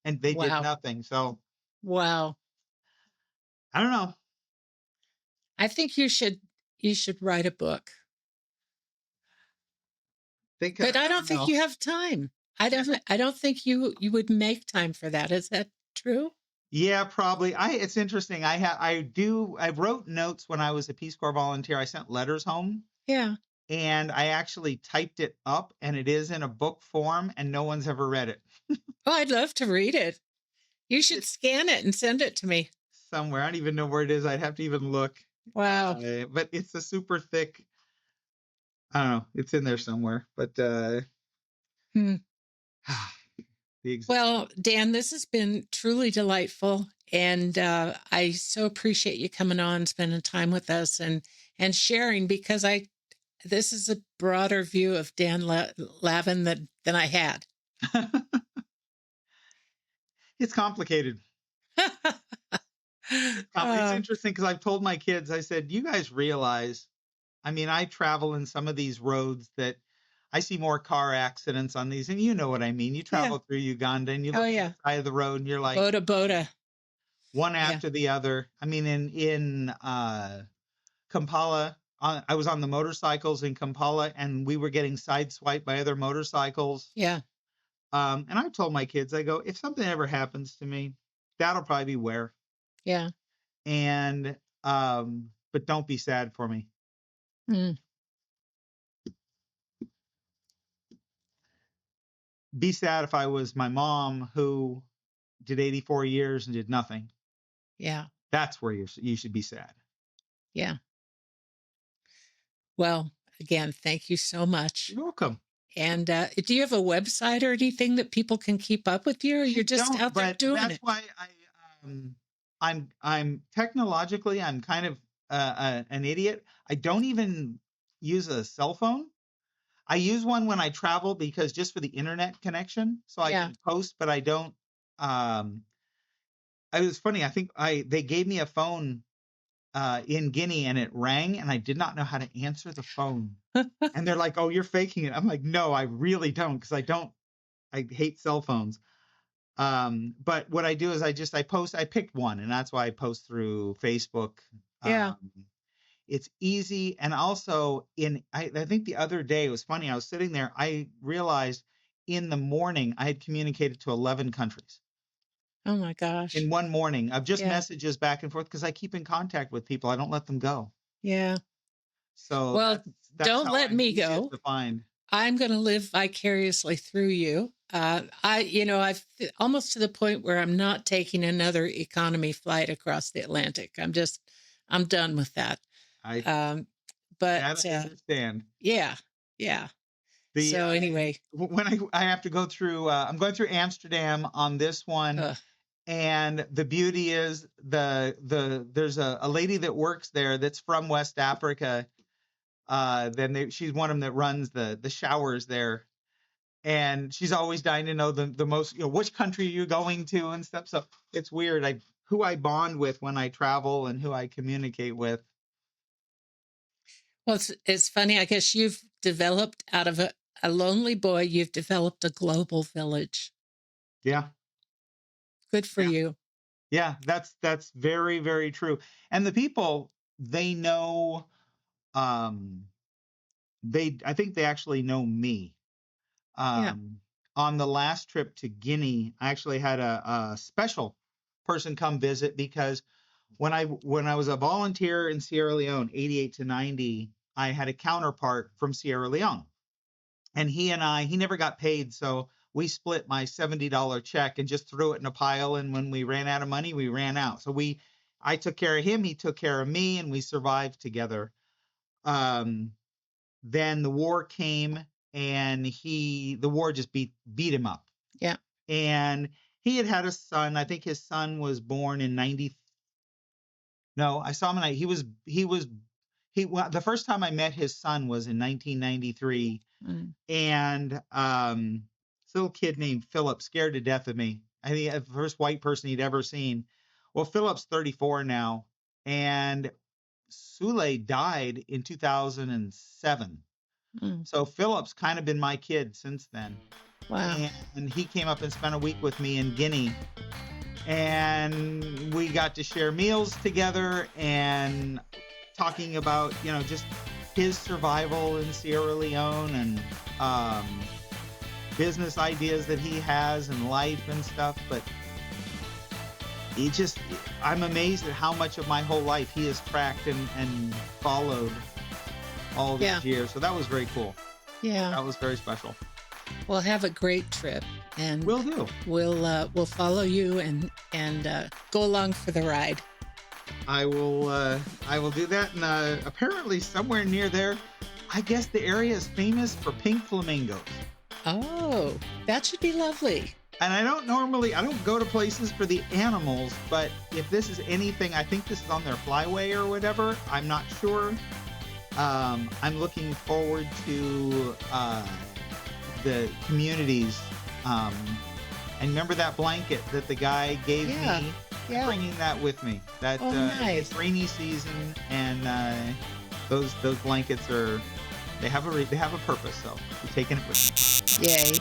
And they did nothing. So, wow. I don't know. I think you should write a book. But I don't think you have time. I don't think you would make time for that. Is that true? Yeah, probably. It's interesting. I wrote notes when I was a Peace Corps volunteer. I sent letters home. Yeah. And I actually typed it up, and it is in a book form, and no one's ever read it. Oh, I'd love to read it. You should scan it and send it to me. Somewhere. I don't even know where it is. I'd have to even look. Wow. But it's a super thick, I don't know. It's in there somewhere. But well, Dan, this has been truly delightful. And I so appreciate you coming on, spending time with us and sharing, because this is a broader view of Dan Lavin than I had. It's complicated. It's interesting because I've told my kids, I said, you guys realize, I mean, I travel in some of these roads that I see more car accidents on these, and you know what I mean. You travel through Uganda, and you look at the side of the road, and you're like, Boda. One after the other. I mean, in Kampala, I was on the motorcycles in Kampala, and we were getting sideswiped by other motorcycles. Yeah. And I told my kids, I go, if something ever happens to me, that'll probably be where. Yeah. And but don't be sad for me. Be sad if I was my mom, who did 84 years and did nothing. Yeah. That's where you should be sad. Yeah. Well, again, thank you so much. You're welcome. And do you have a website or anything that people can keep up with you, or you're just out there doing that's it? That's why I'm technologically, I'm kind of an idiot. I don't even use a cell phone. I use one when I travel, because just for the internet connection, so I can post, but I don't. It was funny. I think they gave me a phone in Guinea, and it rang, and I did not know how to answer the phone. And they're like, "Oh, you're faking it." I'm like, "No, I really don't, because I hate cell phones." But what I do is I post. I picked one, and that's why I post through Facebook. Yeah. It's easy. And also I think the other day, it was funny. I was sitting there. I realized in the morning I had communicated to 11 countries. Oh my gosh. In one morning of just messages back and forth, because I keep in contact with people. I don't let them go. Yeah. So well, that's don't let me go. To find. I'm going to live vicariously through you. I've almost to the point where I'm not taking another economy flight across the Atlantic. I'm done with that. I Um, that but I understand. yeah, yeah. The So anyway, when I have to go through, I'm going through Amsterdam on this one, uh, and the beauty is there's a lady that works there that's from West Africa. She's one of them that runs the showers there, and she's always dying to know the most, which country are you going to and stuff. So it's weird. Who I bond with when I travel and who I communicate with. well, it's funny. I guess you've developed out of a lonely boy. You've developed a global village. Yeah. Good for Yeah. you. Yeah. That's very, very true. And the people, they know, um, I think they actually know me. Yeah. On the last trip to Guinea, I actually had a special person come visit because when I was a volunteer in Sierra Leone, 88 to 90, I had a counterpart from Sierra Leone. And he never got paid. So we split my $70 check and just threw it in a pile. And when we ran out of money, we ran out. So I took care of him. He took care of me, and we survived together. Um, then the war came, and the war just beat him up. Yeah. And he had a son. I think his son was born in 90. No, I saw him and the first time I met his son was in 1993. Mm. And this little kid named Philip scared to death of me. I think the first white person he'd ever seen. Well, Philip's 34 now, and Sule died in 2007. Mm. So Philip's kind of been my kid since then. Wow. And he came up and spent a week with me in Guinea. And we got to share meals together and talking about, just his survival in Sierra Leone and business ideas that he has and life and stuff. But I'm amazed at how much of my whole life he has tracked and followed all these years. So that was very cool. Yeah. That was very special. Well, have a great trip, and Will do. We'll follow you and go along for the ride. I will do that. And apparently somewhere near there, I guess the area is famous for pink flamingos. Oh, that should be lovely. And I don't go to places for the animals, but if this is anything, I think this is on their flyway or whatever. I'm not sure. I'm looking forward to the communities. And remember that blanket that the guy gave me? Yeah. Bringing that with me. That nice. It's rainy season, and those blankets they have a purpose. So I'm taking it with me. Yay.